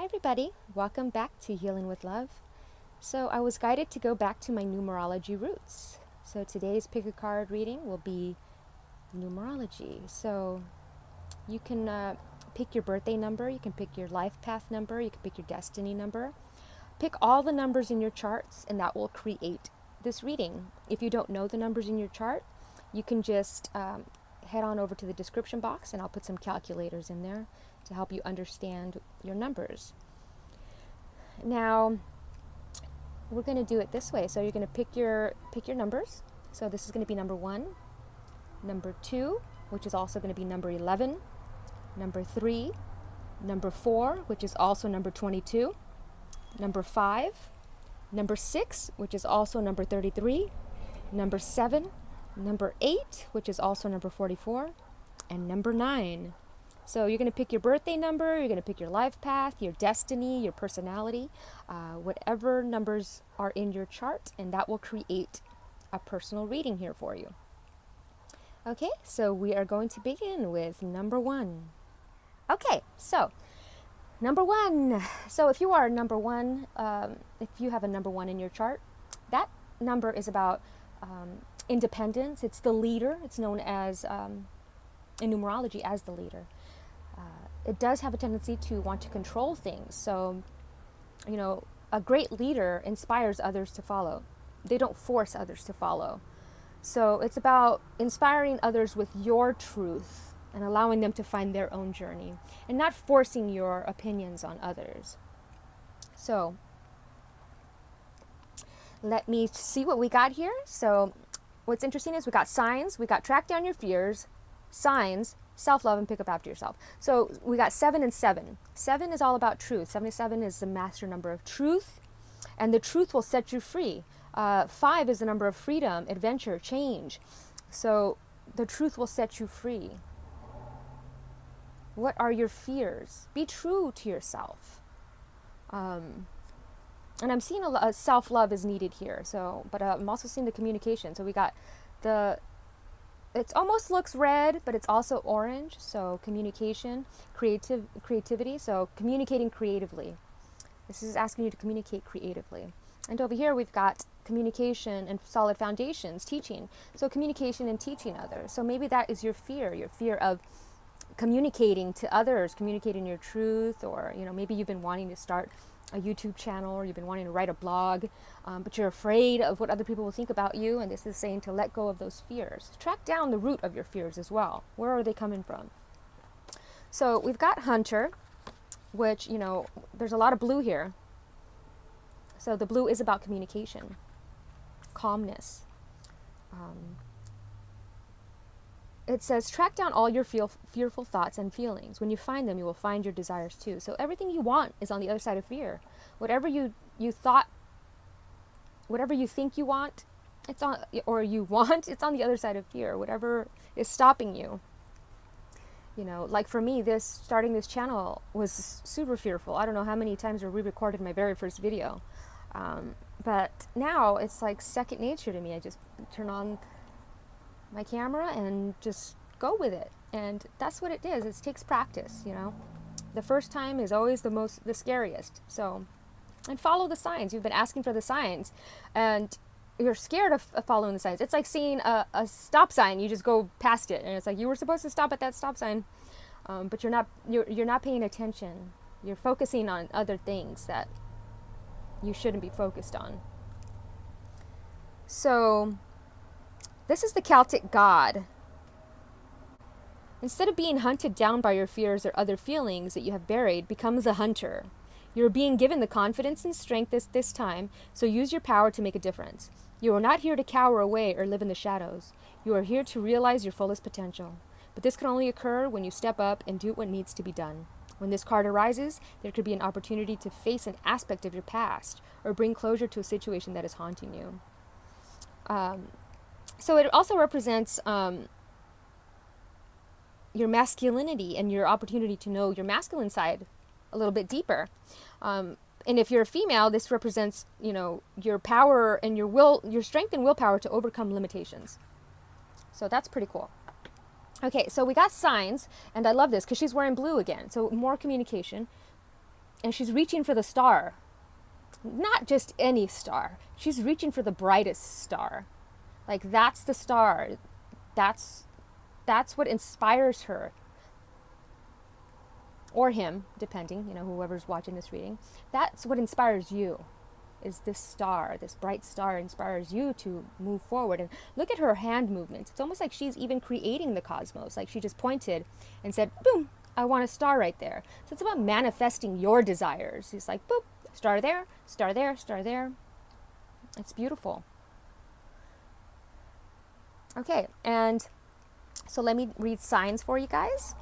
Hi everybody, welcome back to Healing with Love. So I was guided to go back to my numerology roots. So today's pick a card reading will be numerology. So you can pick your birthday number, you can pick your life path number, you can pick your destiny number. Pick all the numbers in your charts and that will create this reading. If you don't know the numbers in your chart, you can just head on over to the description box and I'll put some calculators in there to help you understand your numbers. Now, we're going to do it this way. So you're going to pick your numbers. So this is going to be number 1, number 2, which is also going to be number 11, number 3, number 4, which is also number 22, number 5, number 6, which is also number 33, number 7, number 8, which is also number 44, and number 9. So you're going to pick your birthday number, you're going to pick your life path, your destiny, your personality, whatever numbers are in your chart, and that will create a personal reading here for you. Okay, so we are going to begin with number 1. Okay, so number 1. So if you are number 1, if you have a number 1 in your chart, that number is about independence. It's the leader. It's known as, in numerology, as the leader. It does have a tendency to want to control things. So, a great leader inspires others to follow. They don't force others to follow. So it's about inspiring others with your truth and allowing them to find their own journey and not forcing your opinions on others. So let me see what we got here. So what's interesting is we got signs, we got track down your fears, signs, self-love, and pick up after yourself. So we got 7 and 7. 7 is all about truth. 77 is the master number of truth, and the truth will set you free. 5 is the number of freedom, adventure, change. So the truth will set you free. What are your fears? Be true to yourself. And I'm seeing a self-love is needed here. So, but I'm also seeing the communication. So we got it almost looks red, but it's also orange. So communication, creativity. So communicating creatively. This is asking you to communicate creatively. And over here we've got communication and solid foundations, teaching. So communication and teaching others. So maybe that is your fear of communicating to others, communicating your truth, or maybe you've been wanting to start a YouTube channel, or you've been wanting to write a blog, but you're afraid of what other people will think about you, and this is saying to let go of those fears. Track down the root of your fears as well. Where are they coming from? So we've got Hunter, which, there's a lot of blue here. So the blue is about communication, calmness. It says, track down all your fearful thoughts and feelings. When you find them, you will find your desires too. So everything you want is on the other side of fear. Whatever you think you want, it's on the other side of fear. Whatever is stopping you. Like for me, starting this channel was super fearful. I don't know how many times I re-recorded my very first video. But now it's like second nature to me. I just turn on my camera and just go with it. And that's what it is. It takes practice, The first time is always the scariest. So, and follow the signs. You've been asking for the signs and you're scared of following the signs. It's like seeing a stop sign. You just go past it and it's like you were supposed to stop at that stop sign. But you're not paying attention. You're focusing on other things that you shouldn't be focused on. So this is the Celtic god. Instead of being hunted down by your fears or other feelings that you have buried, becomes a hunter. You are being given the confidence and strength this time, so use your power to make a difference. You are not here to cower away or live in the shadows. You are here to realize your fullest potential. But this can only occur when you step up and do what needs to be done. When this card arises, there could be an opportunity to face an aspect of your past or bring closure to a situation that is haunting you. So it also represents your masculinity and your opportunity to know your masculine side a little bit deeper. And if you're a female, this represents, your power and your strength and willpower to overcome limitations. So that's pretty cool. Okay, so we got signs, and I love this because she's wearing blue again. So more communication. and she's reaching for the star. Not just any star. She's reaching for the brightest star. Like, that's the star. That's what inspires her. Or him, depending, whoever's watching this reading. That's what inspires you, is this star. This bright star inspires you to move forward. And look at her hand movements. It's almost like she's even creating the cosmos. Like, she just pointed and said, boom, I want a star right there. So it's about manifesting your desires. It's like, boop, star there, star there, star there. It's beautiful. Okay, and so let me read signs for you guys.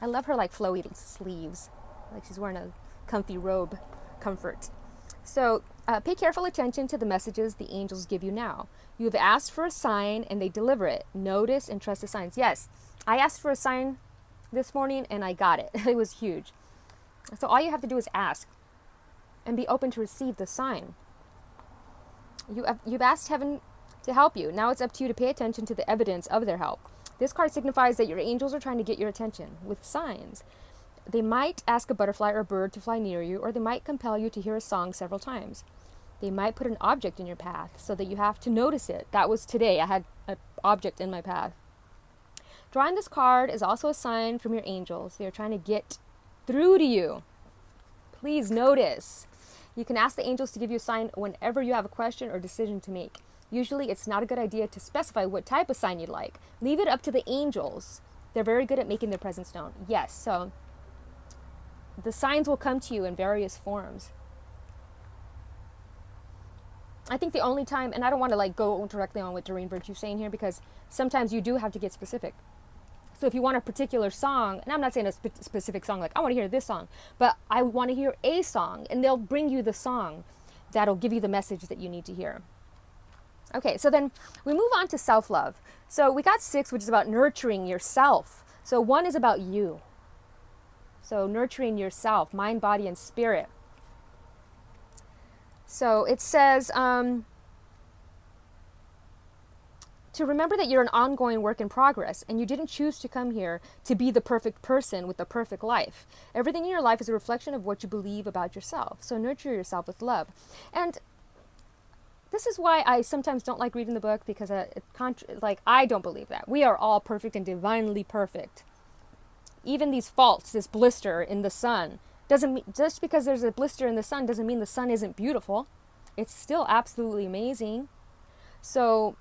I love her like flowy sleeves, like she's wearing a comfy robe, comfort. So pay careful attention to the messages the angels give you now. You have asked for a sign and they deliver it. Notice and trust the signs. Yes, I asked for a sign this morning and I got it. It was huge. So all you have to do is ask and be open to receive the sign. You've asked heaven to help you. Now it's up to you to pay attention to the evidence of their help. This card signifies that your angels are trying to get your attention with signs. They might ask a butterfly or a bird to fly near you, or they might compel you to hear a song several times. They might put an object in your path so that you have to notice it. That was today. I had an object in my path. Drawing this card is also a sign from your angels. They are trying to get through to you. Please notice. You can ask the angels to give you a sign whenever you have a question or decision to make. Usually it's not a good idea to specify what type of sign you'd like. Leave it up to the angels. They're very good at making their presence known. Yes, so the signs will come to you in various forms. I think the only time, and I don't want to like go directly on what Doreen Virtue's saying here, because sometimes you do have to get specific. So if you want a particular song, and I'm not saying a specific song, like I want to hear this song, but I want to hear a song, and they'll bring you the song that'll give you the message that you need to hear. Okay, so then we move on to self-love. So we got 6, which is about nurturing yourself. So 1 is about you. So nurturing yourself, mind, body, and spirit. So it says to remember that you're an ongoing work in progress, and you didn't choose to come here to be the perfect person with the perfect life. Everything in your life is a reflection of what you believe about yourself. So nurture yourself with love. And this is why I sometimes don't like reading the book, because I don't believe that. We are all perfect and divinely perfect. Even these faults, this blister in the sun, doesn't mean, just because there's a blister in the sun doesn't mean the sun isn't beautiful. It's still absolutely amazing. So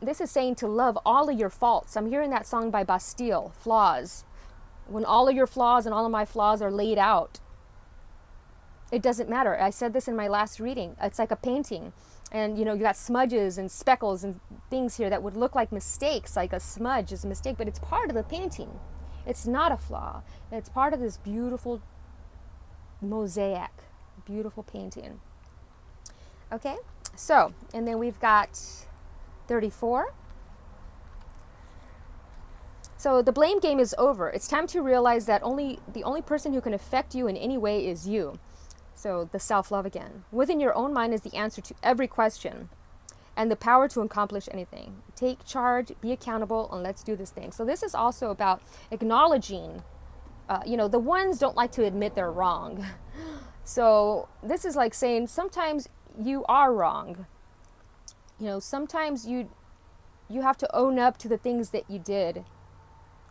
this is saying to love all of your faults. I'm hearing that song by Bastille, Flaws. When all of your flaws and all of my flaws are laid out, it doesn't matter. I said this in my last reading. It's like a painting. And, you got smudges and speckles and things here that would look like mistakes, like a smudge is a mistake, but it's part of the painting. It's not a flaw. It's part of this beautiful mosaic, beautiful painting. Okay, so, and then we've got 34. So the blame game is over. It's time to realize that the only person who can affect you in any way is you. So the self-love again. Within your own mind is the answer to every question and the power to accomplish anything. Take charge, be accountable, and let's do this thing. So this is also about acknowledging, the ones don't like to admit they're wrong. So this is like saying sometimes you are wrong. Sometimes you have to own up to the things that you did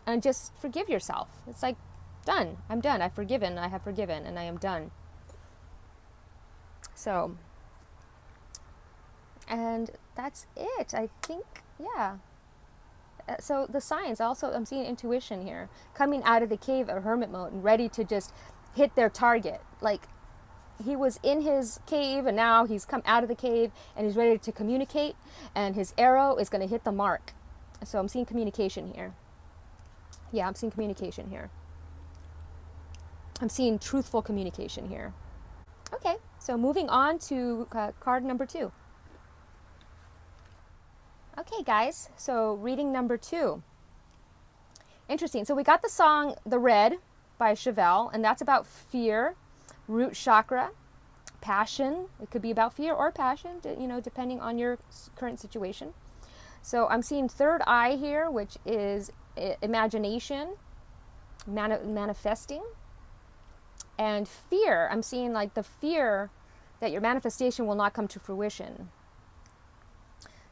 and just forgive yourself. It's like, done. I'm done. I've forgiven. I have forgiven, and I am done. So, and that's it, I think, yeah. So the signs, also, I'm seeing intuition here. Coming out of the cave or hermit mode and ready to just hit their target. Like, he was in his cave and now he's come out of the cave and he's ready to communicate, and his arrow is going to hit the mark. So I'm seeing communication here. Yeah, I'm seeing communication here. I'm seeing truthful communication here. Okay, so moving on to card number 2. Okay, guys, so reading number 2. Interesting. So we got the song The Red by Chevelle, and that's about fear, root chakra, passion. It could be about fear or passion, depending on your current situation. So I'm seeing third eye here, which is imagination, manifesting. And fear, I'm seeing like the fear that your manifestation will not come to fruition.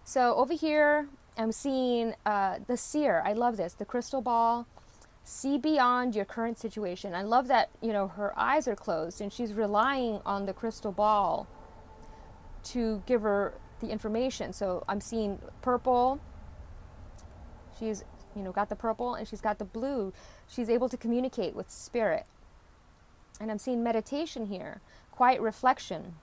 So over here, I'm seeing the seer. I love this. The crystal ball. See beyond your current situation. I love that, her eyes are closed and she's relying on the crystal ball to give her the information. So I'm seeing purple. She's, got the purple and she's got the blue. She's able to communicate with spirit. And I'm seeing meditation here, quiet reflection.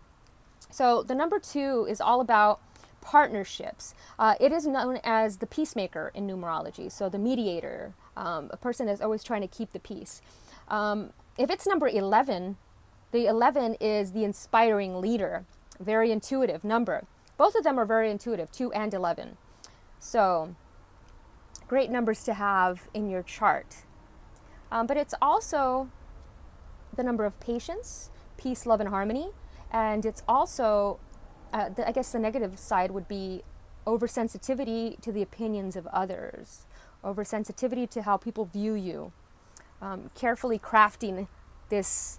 So the number 2 is all about partnerships. It is known as the peacemaker in numerology, so the mediator, a person that's always trying to keep the peace. If it's number 11, the 11 is the inspiring leader, very intuitive number. Both of them are very intuitive, 2 and 11. So great numbers to have in your chart. But it's also the number of patience, peace, love, and harmony. And it's also, I guess the negative side would be oversensitivity to the opinions of others, oversensitivity to how people view you, carefully crafting this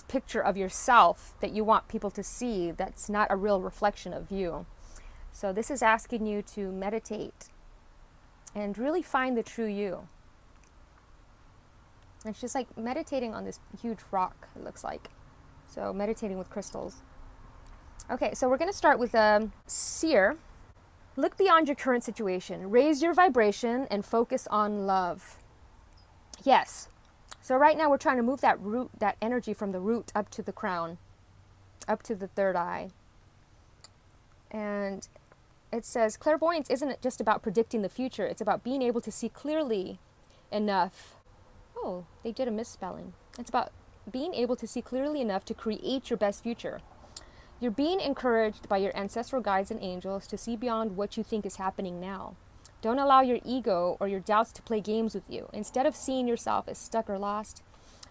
picture of yourself that you want people to see that's not a real reflection of you. So this is asking you to meditate and really find the true you. And she's like meditating on this huge rock, it looks like. So meditating with crystals. Okay, so we're going to start with seer. Look beyond your current situation. Raise your vibration and focus on love. Yes. So right now we're trying to move that energy from the root up to the crown, up to the third eye. And it says clairvoyance isn't just about predicting the future. It's about being able to see clearly enough. Oh, they did a misspelling. It's about being able to see clearly enough to create your best future. You're being encouraged by your ancestral guides and angels to see beyond what you think is happening now. Don't allow your ego or your doubts to play games with you. Instead of seeing yourself as stuck or lost,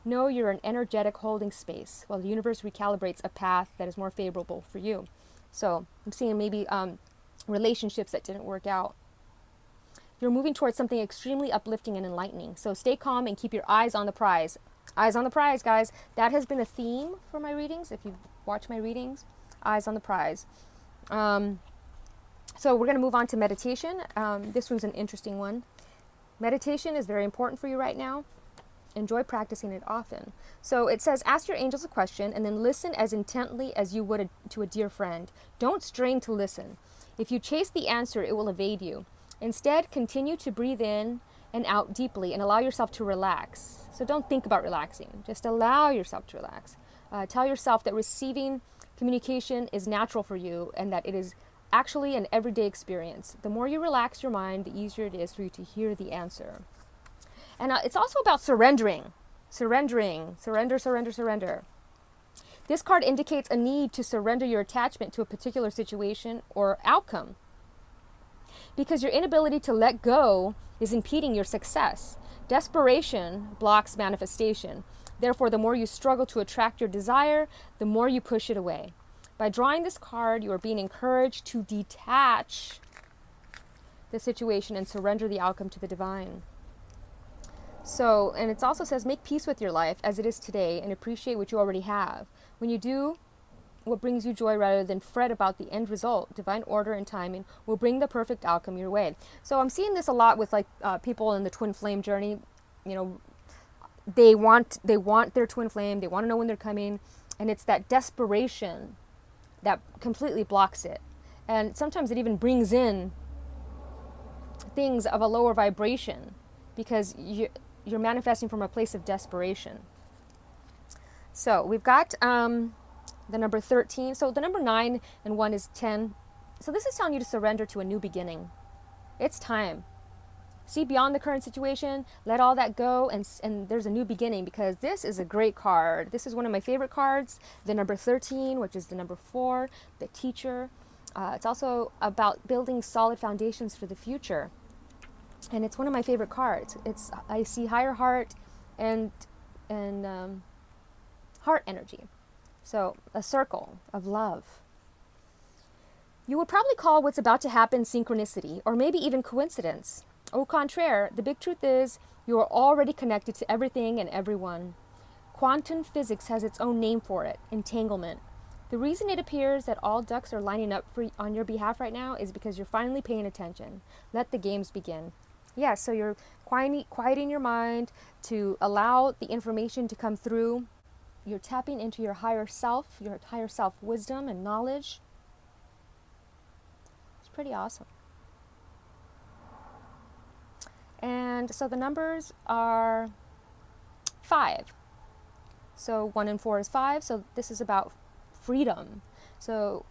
know you're an energetic holding space while the universe recalibrates a path that is more favorable for you. So I'm seeing maybe relationships that didn't work out. You're moving towards something extremely uplifting and enlightening. So stay calm and keep your eyes on the prize. Eyes on the prize, guys. That has been a theme for my readings. If you watch my readings, eyes on the prize. So we're going to move on to meditation. This one's an interesting one. Meditation is very important for you right now. Enjoy practicing it often. So it says, ask your angels a question and then listen as intently as you would to a dear friend. Don't strain to listen. If you chase the answer, it will evade you. Instead, continue to breathe in and out deeply and allow yourself to relax. So don't think about relaxing. Just allow yourself to relax. Tell yourself that receiving communication is natural for you and that it is actually an everyday experience. The more you relax your mind, the easier it is for you to hear the answer. And it's also about surrendering. Surrendering. Surrender, surrender, surrender. This card indicates a need to surrender your attachment to a particular situation or outcome, because your inability to let go is impeding your success. Desperation blocks manifestation. Therefore, the more you struggle to attract your desire, the more you push it away. By drawing this card, you are being encouraged to detach the situation and surrender the outcome to the divine. So, and it also says, make peace with your life as it is today and appreciate what you already have. When you do what brings you joy rather than fret about the end result, divine order and timing will bring the perfect outcome your way. So I'm seeing this a lot with people in the twin flame journey. They want their twin flame. They want to know when they're coming. And it's that desperation that completely blocks it. And sometimes it even brings in things of a lower vibration because you're manifesting from a place of desperation. So we've got the number 13. So the number 9 and 1 is 10. So this is telling you to surrender to a new beginning. It's time. See beyond the current situation, let all that go, and there's a new beginning, because this is a great card. This is one of my favorite cards, the number 13, which is the number 4, the teacher. It's also about building solid foundations for the future. And it's one of my favorite cards. I see higher heart and heart energy. So a circle of love. You would probably call what's about to happen synchronicity, or maybe even coincidence. Au contraire, the big truth is you are already connected to everything and everyone. Quantum physics has its own name for it, entanglement. The reason it appears that all ducks are lining up on your behalf right now is because you're finally paying attention. Let the games begin. Yeah, so you're quieting your mind to allow the information to come through. You're tapping into your higher self wisdom and knowledge. It's pretty awesome. And so the numbers are 5. So 1 and 4 is 5. So this is about freedom. So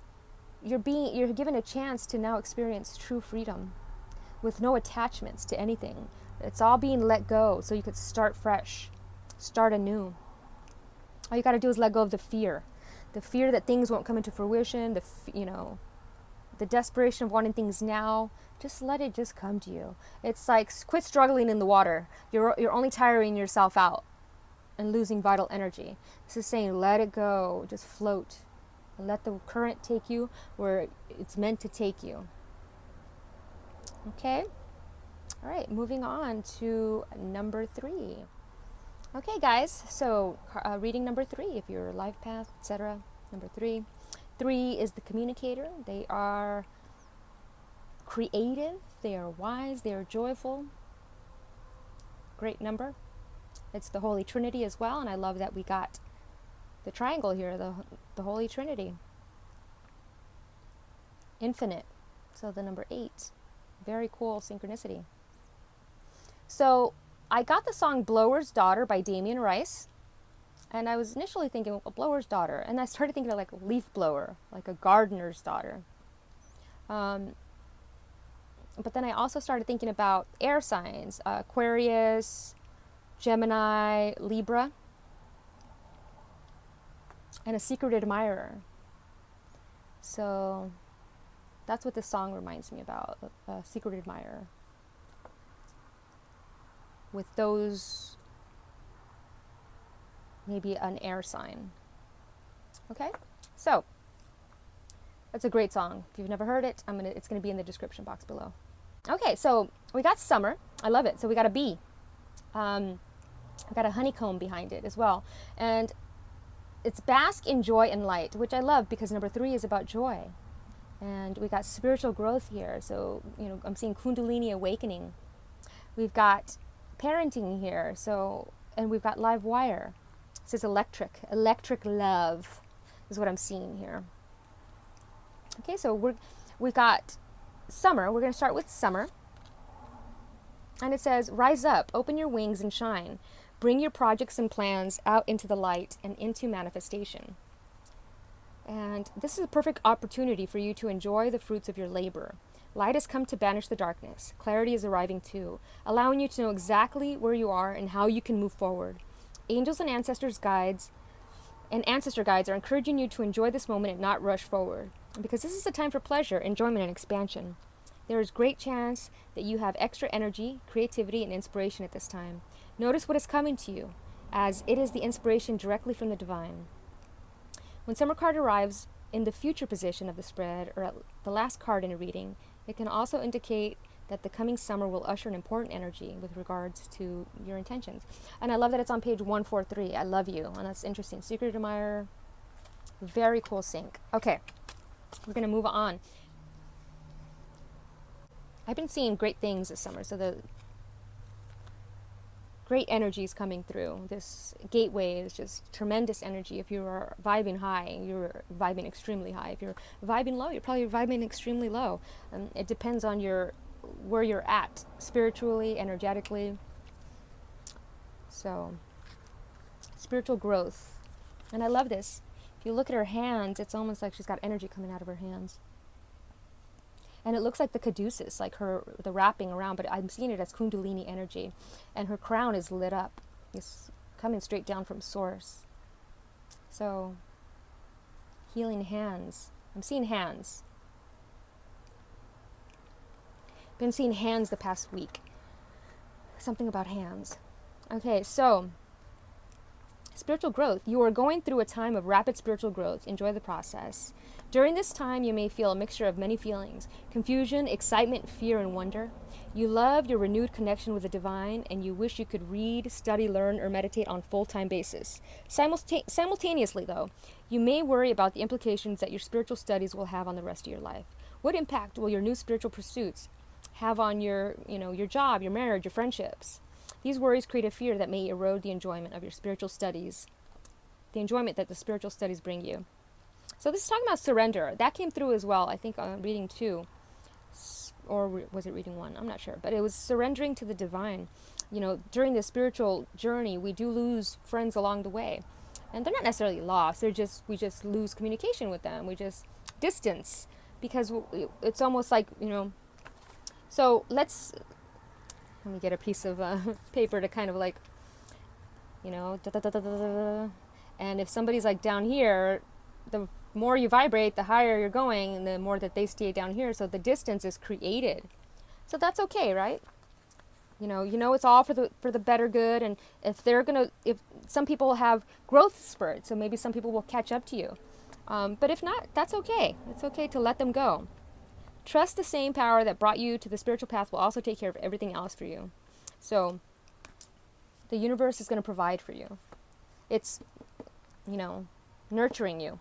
you're given a chance to now experience true freedom with no attachments to anything. It's all being let go so you could start fresh, start anew. All you got to do is let go of the fear that things won't come into fruition, the desperation of wanting things now. Just let it just come to you. It's like quit struggling in the water. You're only tiring yourself out and losing vital energy. This is saying let it go, just float. And let the current take you where it's meant to take you. Okay? All right, moving on to number 3. Okay, guys, so reading number 3, if you're life path, etc. Number 3. 3 is the communicator. They are creative, they are wise, they are joyful. Great number. It's the Holy Trinity as well, and I love that we got the triangle here, the Holy Trinity. Infinite. So the number 8. Very cool synchronicity. So I got the song Blower's Daughter by Damien Rice. And I was initially thinking, well, blower's daughter. And I started thinking of like a leaf blower, like a gardener's daughter. But then I also started thinking about air signs, Aquarius, Gemini, Libra, and a secret admirer. So that's what this song reminds me about, a secret admirer. With those, maybe an air sign. Okay, so that's a great song. If you've never heard it, it's gonna be in the description box below. Okay, so we got summer. I love it. So we got a bee. We got a honeycomb behind it as well, and it's bask in joy and light, which I love because number 3 is about joy, and we got spiritual growth here. So I'm seeing Kundalini awakening. We've got parenting here. So, and we've got live wire. It says electric love is what I'm seeing here. Okay, so we got summer. We're going to start with summer. And it says, rise up, open your wings and shine. Bring your projects and plans out into the light and into manifestation. And this is a perfect opportunity for you to enjoy the fruits of your labor. Light has come to banish the darkness. Clarity is arriving too, allowing you to know exactly where you are and how you can move forward. Angels and ancestor guides are encouraging you to enjoy this moment and not rush forward, because this is a time for pleasure, enjoyment, and expansion. There is great chance that you have extra energy, creativity, and inspiration at this time. Notice what is coming to you, as it is the inspiration directly from the divine. When summer card arrives in the future position of the spread, or at the last card in a reading, it can also indicate that the coming summer will usher an important energy with regards to your intentions. And I love that it's on page 143. I love you. And that's interesting. Secret admirer. Very cool sync. Okay, we're going to move on. I've been seeing great things this summer. So the great energy is coming through. This gateway is just tremendous energy. If you are vibing high, you're vibing extremely high. If you're vibing low, you're probably vibing extremely low. It depends on where you're at spiritually, energetically. So, spiritual growth. And I love this. If you look at her hands, it's almost like she's got energy coming out of her hands. And it looks like the caduceus, like the wrapping around, but I'm seeing it as Kundalini energy. And her crown is lit up. It's coming straight down from source. So, healing hands. I'm seeing hands. Been seeing hands the past week. Something about hands. Okay, so Spiritual growth. You are going through a time of rapid spiritual growth. Enjoy the process. During this time, you may feel a mixture of many feelings: confusion, excitement, fear, and wonder. You love your renewed connection with the divine, and you wish you could read, study, learn, or meditate on a full-time basis. Simultaneously, though, you may worry about the implications that your spiritual studies will have on the rest of your life. What impact will your new spiritual pursuits have on your job, your marriage, your friendships? These worries create a fear that may erode the enjoyment of your spiritual studies, the enjoyment that the spiritual studies bring you. So this is talking about surrender. That came through as well, I think, on reading 2. Or was it reading 1? I'm not sure. But it was surrendering to the divine. During the spiritual journey, we do lose friends along the way. And they're not necessarily lost. We just lose communication with them. We just distance. Because it's almost like, So let me get a piece of paper to kind of like, and if somebody's like down here, the more you vibrate, the higher you're going, and the more that they stay down here. So the distance is created. So that's okay, right? It's all for the better good. And if some people have growth spurts, so maybe some people will catch up to you. But if not, that's okay. It's okay to let them go. Trust the same power that brought you to the spiritual path will also take care of everything else for you. So the universe is going to provide for you. It's, nurturing you.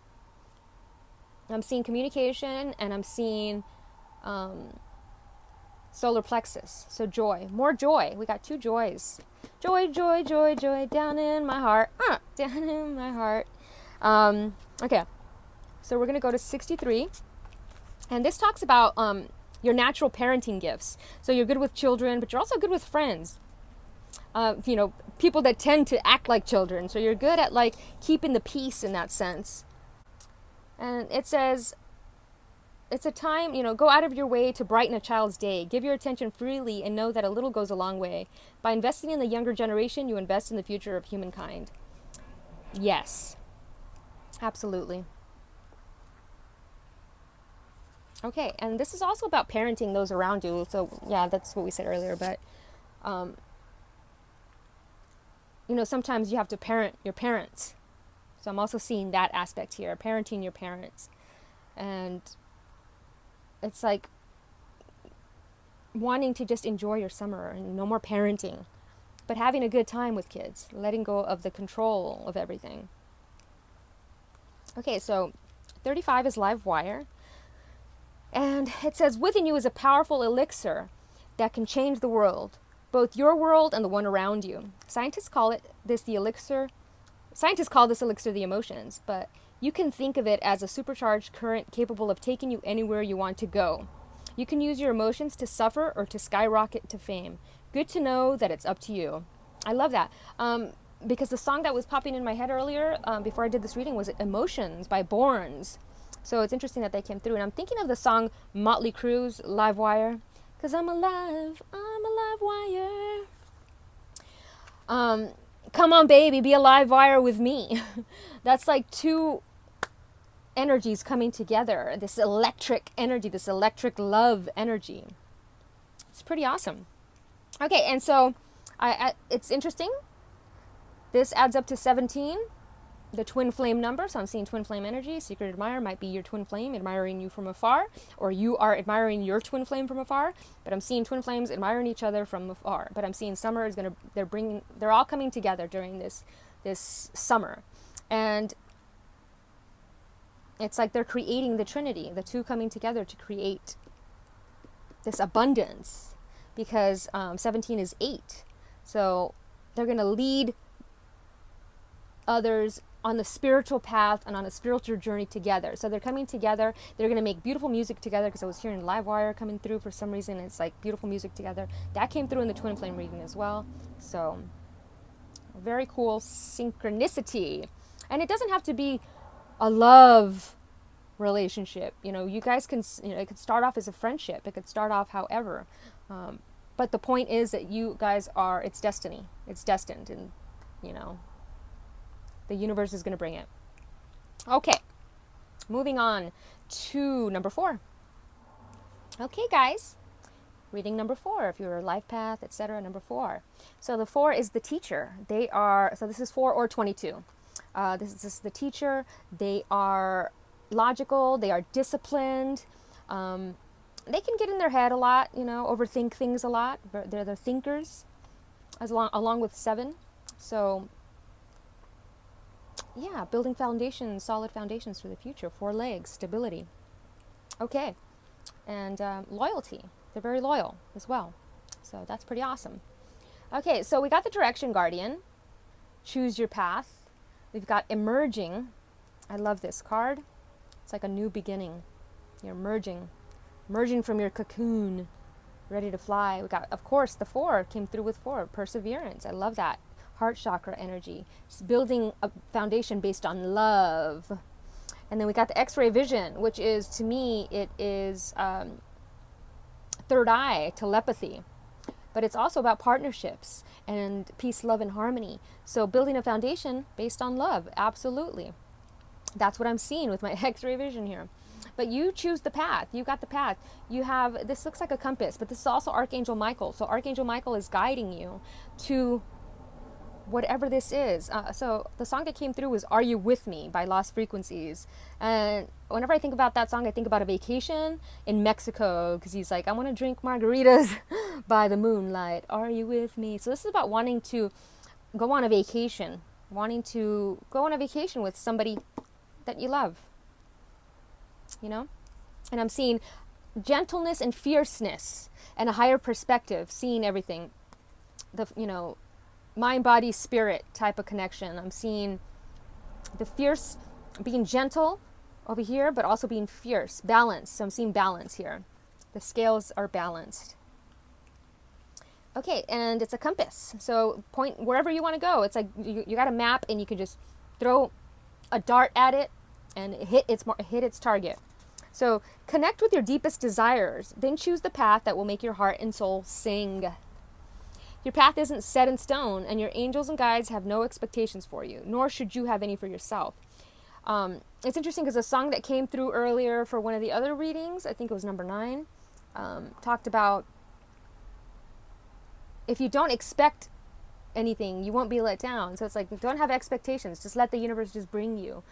I'm seeing communication, and I'm seeing solar plexus. So joy. More joy. We got 2 joys. Joy, joy, joy, joy, down in my heart. Down in my heart. Okay. So we're going to go to 63. And this talks about your natural parenting gifts. So you're good with children, but you're also good with friends. People that tend to act like children. So you're good at like keeping the peace in that sense. And it says, it's a time, go out of your way to brighten a child's day. Give your attention freely and know that a little goes a long way. By investing in the younger generation, you invest in the future of humankind. Yes, absolutely. Okay, and this is also about parenting those around you. So, yeah, that's what we said earlier. But, sometimes you have to parent your parents. So I'm also seeing that aspect here, parenting your parents. And it's like wanting to just enjoy your summer and no more parenting, but having a good time with kids, letting go of the control of everything. Okay, so 35 is live wire. And it says, within you is a powerful elixir that can change the world, both your world and the one around you. Scientists call this the elixir the emotions, but you can think of it as a supercharged current capable of taking you anywhere you want to go. You can use your emotions to suffer or to skyrocket to fame. Good to know that it's up to you. I love that. Because the song that was popping in my head earlier, before I did this reading, was Emotions by Borns. So it's interesting that they came through. And I'm thinking of the song Motley Crue's Live Wire. Because I'm a live wire. Come on, baby, be a live wire with me. That's like 2 energies coming together. This electric energy, this electric love energy. It's pretty awesome. Okay, and so it's interesting. This adds up to 17. The twin flame number, so I'm seeing twin flame energy. Secret admirer might be your twin flame admiring you from afar, or you are admiring your twin flame from afar. But I'm seeing twin flames admiring each other from afar. But I'm seeing summer is they're all coming together during this summer, and it's like they're creating the Trinity, the 2 coming together to create this abundance, because 17 is 8, so they're going to lead others on the spiritual path and on a spiritual journey together. So they're coming together. They're going to make beautiful music together, because I was hearing live wire coming through for some reason. It's like beautiful music together. That came through in the twin flame reading as well. So very cool synchronicity. And it doesn't have to be a love relationship. You guys can, it could start off as a friendship. It could start off however. But the point is that you guys it's destiny. It's destined, and, the universe is going to bring it. Okay, moving on to number 4. Okay, guys, Reading number 4, if you're a life path, etc. Number 4. So the 4 is the teacher. They are, so this is 4 or 22. This is the teacher. They are logical. They are disciplined. They can get in their head a lot, overthink things a lot. They're the thinkers, along with 7. So, yeah, building foundations, solid foundations for the future. 4 legs, stability. Okay, and loyalty. They're very loyal as well. So that's pretty awesome. Okay, so we got the direction guardian. Choose your path. We've got emerging. I love this card. It's like a new beginning. You're emerging from your cocoon, ready to fly. We got, of course, the 4 came through with 4, perseverance. I love that. Heart chakra energy. Just building a foundation based on love. And then we got the X-ray vision, which is, to me, it is third eye, telepathy. But it's also about partnerships and peace, love, and harmony. So building a foundation based on love, absolutely. That's what I'm seeing with my X-ray vision here. But you choose the path. You got the path. You have, this looks like a compass, but this is also Archangel Michael. So Archangel Michael is guiding you to whatever this is. So the song that came through was Are You With Me by Lost Frequencies. And whenever I think about that song, I think about a vacation in Mexico, because he's like, I want to drink margaritas by the moonlight. Are you with me? So this is about wanting to go on a vacation, with somebody that you love, And I'm seeing gentleness and fierceness and a higher perspective, seeing everything, mind, body, spirit type of connection. I'm seeing the fierce, being gentle over here, but also being fierce, balanced. So I'm seeing balance here. The scales are balanced. Okay, and it's a compass. So point wherever you want to go. It's like you got a map, and you can just throw a dart at it and hit its target. So connect with your deepest desires, then choose the path that will make your heart and soul sing. Your path isn't set in stone, and your angels and guides have no expectations for you, nor should you have any for yourself. It's interesting because a song that came through earlier for one of the other readings, I think it was number 9, talked about if you don't expect anything, you won't be let down. So it's like, don't have expectations. Just let the universe just bring you.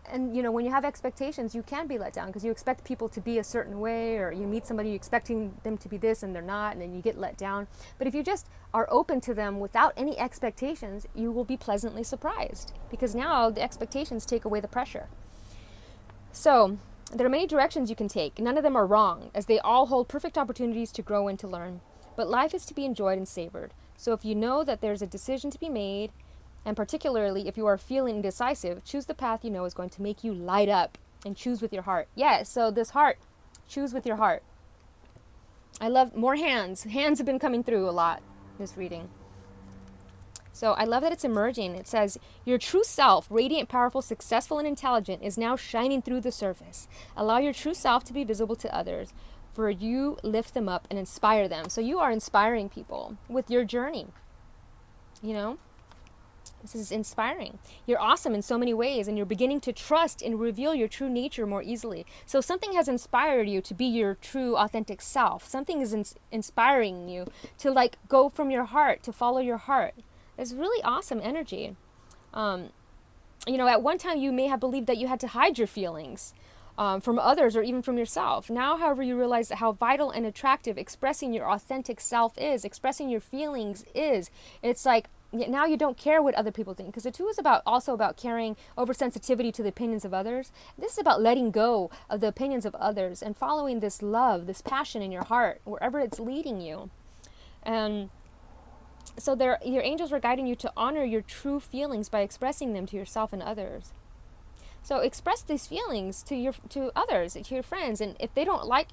And, when you have expectations, you can be let down because you expect people to be a certain way, or you meet somebody expecting them to be this and they're not, and then you get let down. But if you just are open to them without any expectations, you will be pleasantly surprised, because now the expectations take away the pressure. So there are many directions you can take. None of them are wrong, as they all hold perfect opportunities to grow and to learn. But life is to be enjoyed and savored. So if you know that there's a decision to be made, and particularly if you are feeling indecisive, choose the path you know is going to make you light up, and choose with your heart. Yeah, so this heart, choose with your heart. I love more hands. Hands have been coming through a lot this reading. So I love that it's emerging. It says, your true self, radiant, powerful, successful, and intelligent, is now shining through the surface. Allow your true self to be visible to others, for you lift them up and inspire them. So you are inspiring people with your journey. This is inspiring. You're awesome in so many ways, and you're beginning to trust and reveal your true nature more easily. So something has inspired you to be your true, authentic self. Something is inspiring you to go from your heart, to follow your heart. It's really awesome energy. At one time you may have believed that you had to hide your feelings from others or even from yourself. Now, however, you realize how vital and attractive expressing your authentic self is, expressing your feelings is. It's like, now you don't care what other people think, because the 2 is also about carrying oversensitivity to the opinions of others. This is about letting go of the opinions of others and following this love, this passion in your heart, wherever it's leading you. And so your angels are guiding you to honor your true feelings by expressing them to yourself and others. So express these feelings to others, to your friends, and if they don't like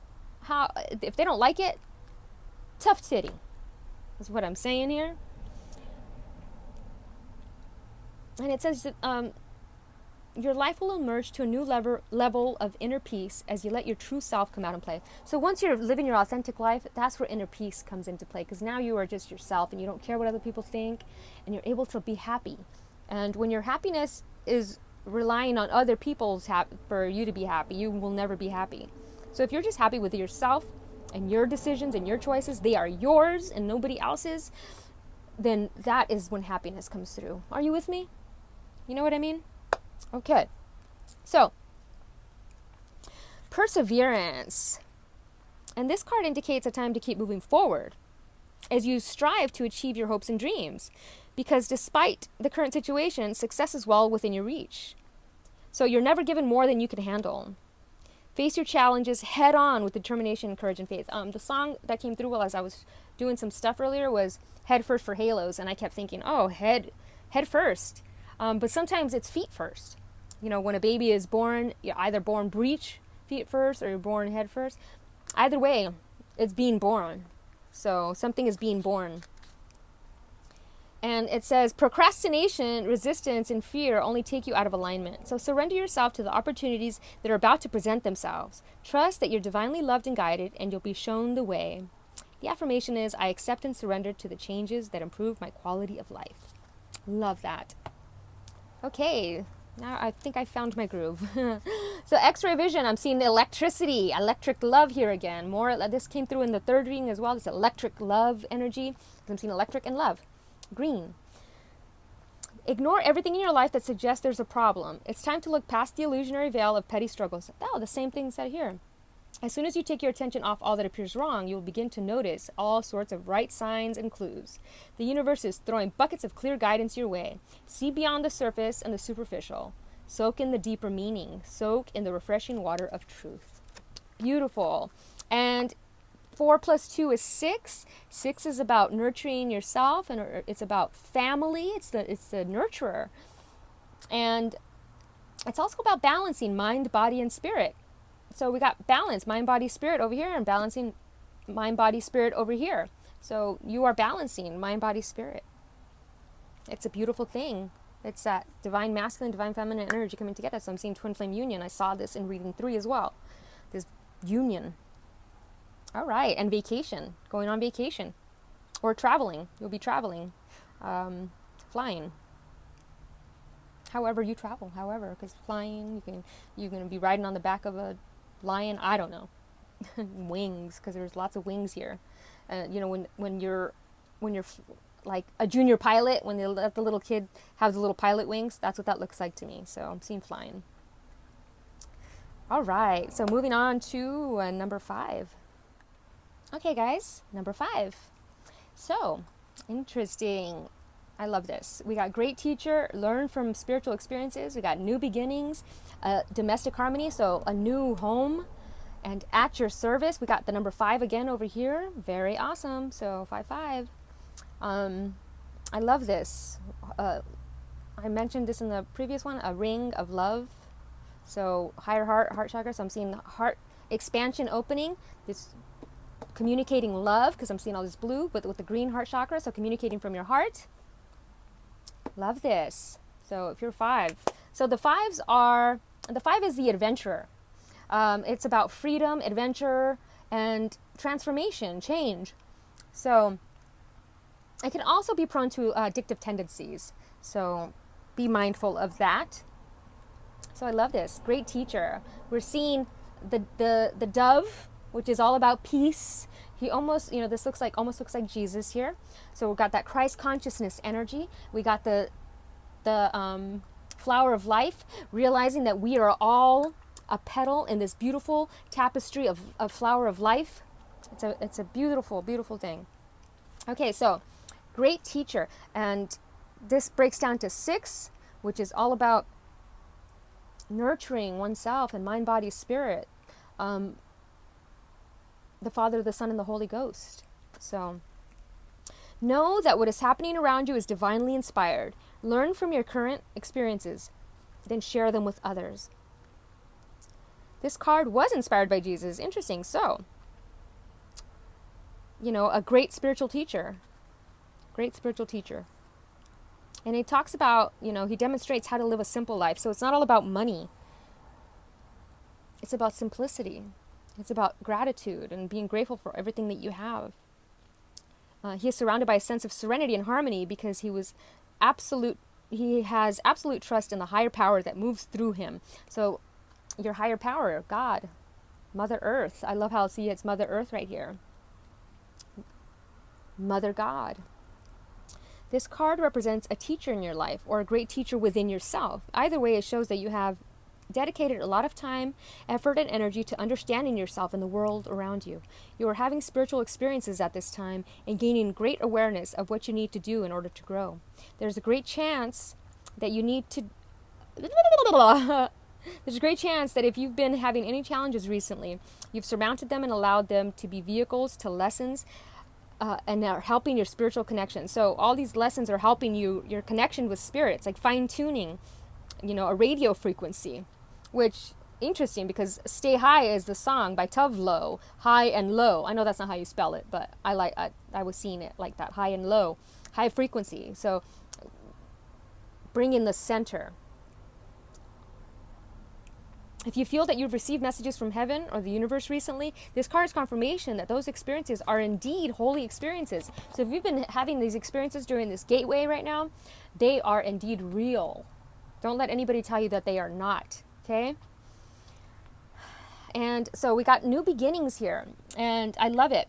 it, tough titty is what I'm saying here. And it says that your life will emerge to a new level of inner peace as you let your true self come out and play. So once you're living your authentic life, that's where inner peace comes into play, because now you are just yourself and you don't care what other people think, and you're able to be happy. And when your happiness is relying on other people's for you to be happy, you will never be happy. So if you're just happy with yourself, and your decisions and your choices, they are yours and nobody else's, then that is when happiness comes through. Are you with me? You know what I mean? Okay. So, perseverance. And this card indicates a time to keep moving forward as you strive to achieve your hopes and dreams. Because despite the current situation, success is well within your reach. So you're never given more than you can handle. Face your challenges head on with determination, courage, and faith. The song that came through while as I was doing some stuff earlier was Head First for Halos. And I kept thinking, oh, head first. But sometimes it's feet first. You know, when a baby is born, you're either born breech feet first or you're born head first. Either way, it's being born. So something is being born. And it says, procrastination, resistance, and fear only take you out of alignment. So surrender yourself to the opportunities that are about to present themselves. Trust that you're divinely loved and guided, and you'll be shown the way. The affirmation is, I accept and surrender to the changes that improve my quality of life. Love that. Okay, now I think I found my groove. So X-ray vision, I'm seeing the electricity, electric love here again. More, this came through in the third reading as well, this electric love energy. I'm seeing electric and love. Green. Ignore everything in your life that suggests there's a problem. It's time to look past the illusionary veil of petty struggles. Oh, the same thing said here. As soon as you take your attention off all that appears wrong, you will begin to notice all sorts of right signs and clues. The universe is throwing buckets of clear guidance your way. See beyond the surface and the superficial. Soak in the deeper meaning. Soak in the refreshing water of truth. Beautiful. And 4 plus 2 is 6. 6 is about nurturing yourself, and it's about family. It's the nurturer. And it's also about balancing mind, body, and spirit. So we got balance, mind, body, spirit over here, and balancing mind, body, spirit over here. So you are balancing mind, body, spirit. It's a beautiful thing. It's that divine masculine, divine feminine energy coming together. So I'm seeing twin flame union. I saw this in reading 3 as well. This union. All right, and vacation, going on vacation, or traveling. You'll be traveling, flying. However you travel, because flying, you're gonna be riding on the back of a lion. I don't know, wings, because there's lots of wings here. You know, when you're like a junior pilot, when they let the little kid have the little pilot wings, that's what that looks like to me. So I'm seeing flying. All right, so moving on to number 5. Okay, guys, number 5. So, interesting. I love this. We got great teacher, learn from spiritual experiences. We got new beginnings, domestic harmony, so a new home, and at your service. We got the number 5 again over here. Very awesome. So 5-5. I love this. I mentioned this in the previous one, a ring of love. So higher heart chakra. So I'm seeing heart expansion opening. This communicating love, because I'm seeing all this blue, but with the green heart chakra, so communicating from your heart. Love this. So if you're 5. So the 5 is the adventurer. It's about freedom, adventure, and transformation, change. So it can also be prone to addictive tendencies. So be mindful of that. So I love this. Great teacher. We're seeing the dove, which is all about peace. He almost, this almost looks like Jesus here. So we've got that Christ consciousness energy. We got the flower of life, realizing that we are all a petal in this beautiful tapestry of flower of life. It's a beautiful, beautiful thing. Okay, so great teacher. And this breaks down to 6, which is all about nurturing oneself and mind, body, spirit. The Father, the Son, and the Holy Ghost. So know that what is happening around you is divinely inspired. Learn from your current experiences, then share them with others. This card was inspired by Jesus. Interesting. So, a great spiritual teacher. Great spiritual teacher. And he talks about, he demonstrates how to live a simple life. So it's not all about money. It's about simplicity. It's about gratitude and being grateful for everything that you have. He is surrounded by a sense of serenity and harmony because he has absolute trust in the higher power that moves through him. So your higher power, God, Mother Earth. I love how, see, it's Mother Earth right here. Mother God. This card represents a teacher in your life or a great teacher within yourself. Either way, it shows that you have dedicated a lot of time, effort, and energy to understanding yourself and the world around you. You are having spiritual experiences at this time and gaining great awareness of what you need to do in order to grow. There's a great chance that you need to... There's a great chance that if you've been having any challenges recently, you've surmounted them and allowed them to be vehicles to lessons and are helping your spiritual connection. So all these lessons are helping you, your connection with spirits, like fine-tuning, a radio frequency, which interesting because Stay High is the song by Tuvlo, High and Low. I know that's not how you spell it, but I was seeing it like that, high and low, high frequency. So bring in the center. If you feel that you've received messages from heaven or the universe recently, this card is confirmation that those experiences are indeed holy experiences. So if you've been having these experiences during this gateway right now, they are indeed real. Don't let anybody tell you that they are not, okay? And so we got new beginnings here, and I love it.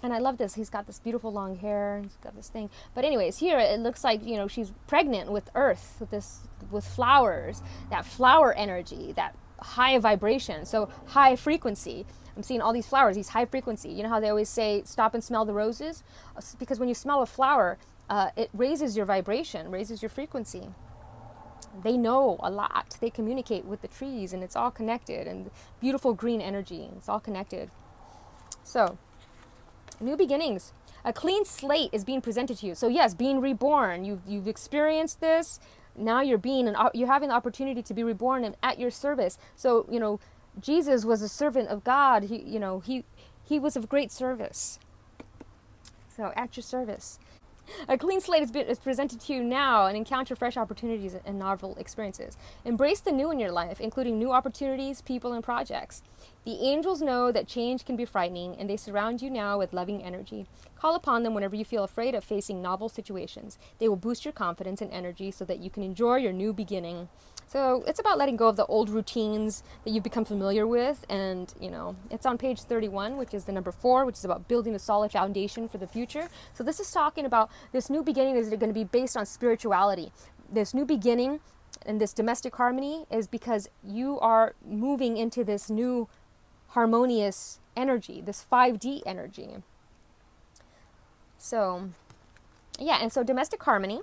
And I love this. He's got this beautiful long hair. He's got this thing. But anyways, here it looks like, she's pregnant with earth, with flowers, that flower energy, that high vibration. So high frequency. I'm seeing all these flowers, these high frequency. You know how they always say, stop and smell the roses? Because when you smell a flower, it raises your vibration, raises your frequency. They know a lot. They communicate with the trees, and it's all connected. And beautiful green energy. It's all connected. So... new beginnings. A clean slate is being presented to you. So yes, being reborn. You've experienced this. Now you're having the opportunity to be reborn and at your service. So Jesus was a servant of God. He was of great service. So at your service. A clean slate is presented to you now and encounter fresh opportunities and novel experiences. Embrace the new in your life, including new opportunities, people, and projects. The angels know that change can be frightening, and they surround you now with loving energy. Call upon them whenever you feel afraid of facing novel situations. They will boost your confidence and energy so that you can enjoy your new beginning. So it's about letting go of the old routines that you've become familiar with. And, it's on page 31, which is the number 4, which is about building a solid foundation for the future. So this is talking about this new beginning is going to be based on spirituality. This new beginning and this domestic harmony is because you are moving into this new harmonious energy, this 5D energy. So, yeah, and so domestic harmony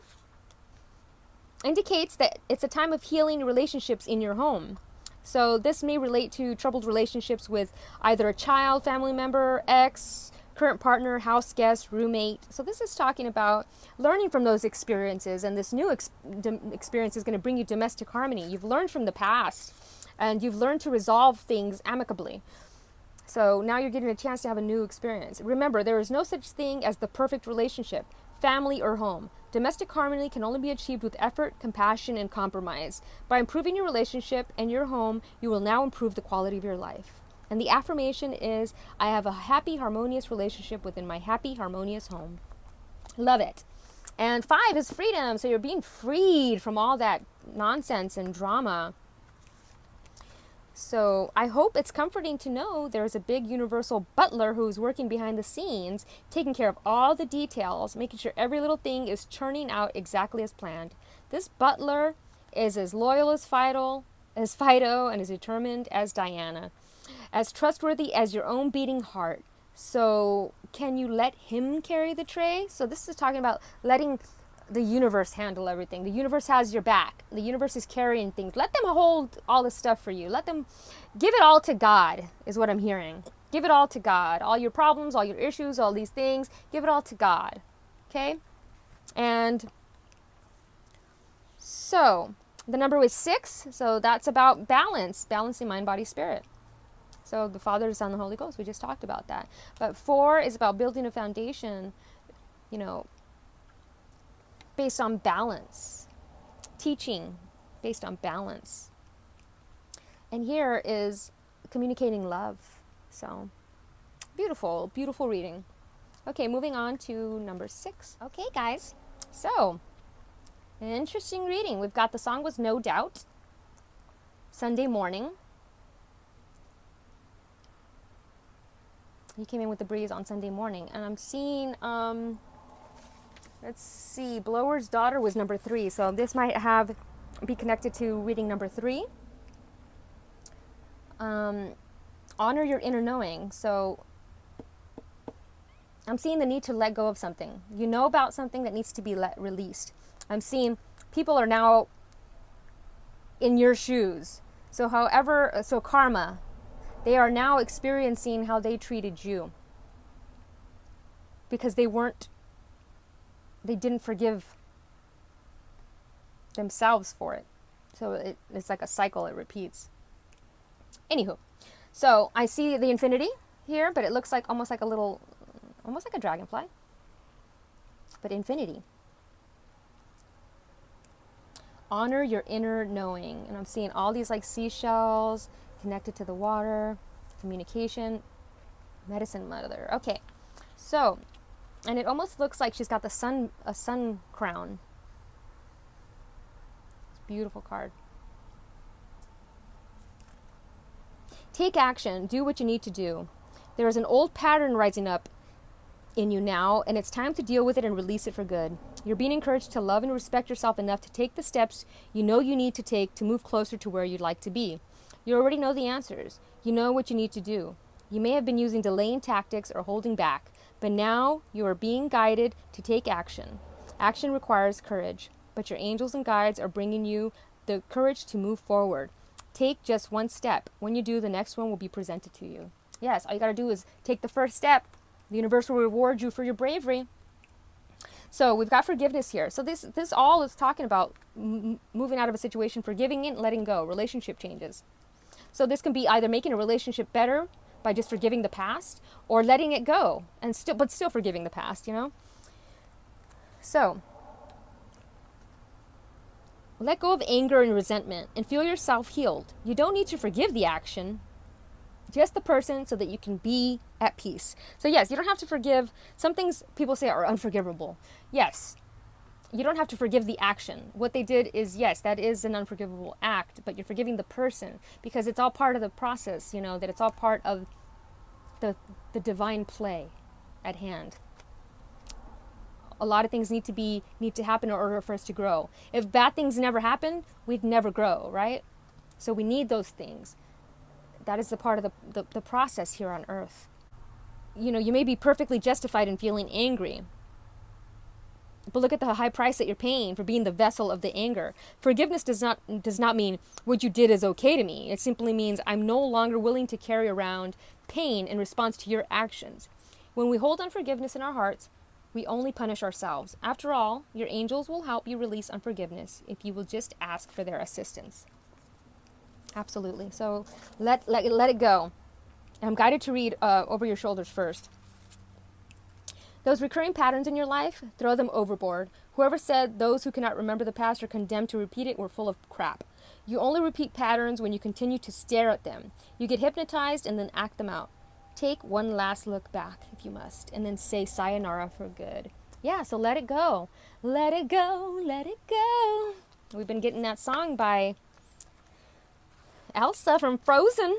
indicates that it's a time of healing relationships in your home. So this may relate to troubled relationships with either a child, family member, ex, current partner, house guest, roommate. So this is talking about learning from those experiences, and this new experience is going to bring you domestic harmony. You've learned from the past, and you've learned to resolve things amicably. So now you're getting a chance to have a new experience. Remember, there is no such thing as the perfect relationship, family or home. Domestic harmony can only be achieved with effort, compassion, and compromise. By improving your relationship and your home, you will now improve the quality of your life. And the affirmation is, I have a happy, harmonious relationship within my happy, harmonious home. Love it. And 5 is freedom. So you're being freed from all that nonsense and drama. So I hope it's comforting to know there's a big universal butler who's working behind the scenes, taking care of all the details, making sure every little thing is churning out exactly as planned. This butler is as loyal as Fido, and as determined as Diana, as trustworthy as your own beating heart. So can you let him carry the tray? So this is talking about letting the universe handle everything. The universe has your back. The universe is carrying things. Let them hold all the stuff for you. Let them give it all to God, is what I'm hearing. Give it all to God. All your problems, all your issues, all these things, give it all to God. Okay? And so the number was 6. So that's about balance, balancing mind, body, spirit. So the Father, the Son, the Holy Ghost, we just talked about that. But 4 is about building a foundation, based on balance, teaching based on balance. And here is communicating love. So beautiful, beautiful reading. Okay, moving on to number 6. Okay, guys. So, an interesting reading. We've got the song was No Doubt. Sunday morning. He came in with the breeze on Sunday morning. And I'm seeing, let's see, Blower's daughter was number 3. So this might be connected to reading number 3. Honor your inner knowing. So I'm seeing the need to let go of something. You know about something that needs to be released. I'm seeing people are now in your shoes. So karma, they are now experiencing how they treated you. Because they didn't forgive themselves for it. So it's like a cycle, it repeats. Anywho, so I see the infinity here, but it looks like almost like a dragonfly, but infinity. Honor your inner knowing. And I'm seeing all these like seashells connected to the water, communication, medicine mother. Okay, so, and it almost looks like she's got a sun crown. It's a beautiful card. Take action. Do what you need to do. There is an old pattern rising up in you now, and it's time to deal with it and release it for good. You're being encouraged to love and respect yourself enough to take the steps you know you need to take to move closer to where you'd like to be. You already know the answers. You know what you need to do. You may have been using delaying tactics or holding back, but now you are being guided to take action. Action requires courage, but your angels and guides are bringing you the courage to move forward. Take just one step. When you do, the next one will be presented to you. Yes, all you got to do is take the first step. The universe will reward you for your bravery. So we've got forgiveness here. So this all is talking about moving out of a situation, forgiving it, and letting go, relationship changes. So this can be either making a relationship better by just forgiving the past, or letting it go and still forgiving the past, you know? So let go of anger and resentment and feel yourself healed. You don't need to forgive the action, just the person, so that you can be at peace. So yes, you don't have to forgive. Some things people say are unforgivable. Yes, you don't have to forgive the action. What they did is, yes, that is an unforgivable act, but you're forgiving the person because it's all part of the process, you know, that it's all part of the divine play at hand. A lot of things need to happen in order for us to grow. If bad things never happen, we'd never grow, right? So we need those things. That is the part of the process here on earth. You know, you may be perfectly justified in feeling angry, but look at the high price that you're paying for being the vessel of the anger. Forgiveness does not mean what you did is okay to me. It simply means I'm no longer willing to carry around pain in response to your actions. When we hold unforgiveness in our hearts, we only punish ourselves. After all, your angels will help you release unforgiveness if you will just ask for their assistance. Absolutely. So let it go. I'm guided to read over your shoulders first. Those recurring patterns in your life, throw them overboard. Whoever said those who cannot remember the past are condemned to repeat it were full of crap. You only repeat patterns when you continue to stare at them. You get hypnotized and then act them out. Take one last look back if you must, and then say sayonara for good. Yeah, so let it go. Let it go, let it go. We've been getting that song by Elsa from Frozen.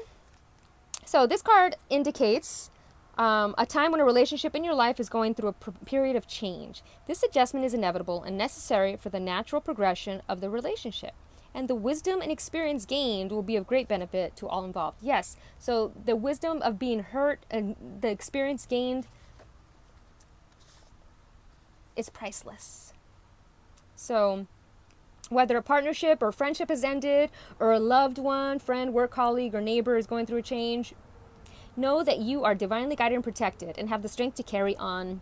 So this card indicates a time when a relationship in your life is going through a period of change. This adjustment is inevitable and necessary for the natural progression of the relationship. And the wisdom and experience gained will be of great benefit to all involved. Yes, so the wisdom of being hurt and the experience gained is priceless. So whether a partnership or friendship has ended, or a loved one, friend, work colleague, or neighbor is going through a change, know that you are divinely guided and protected and have the strength to carry on.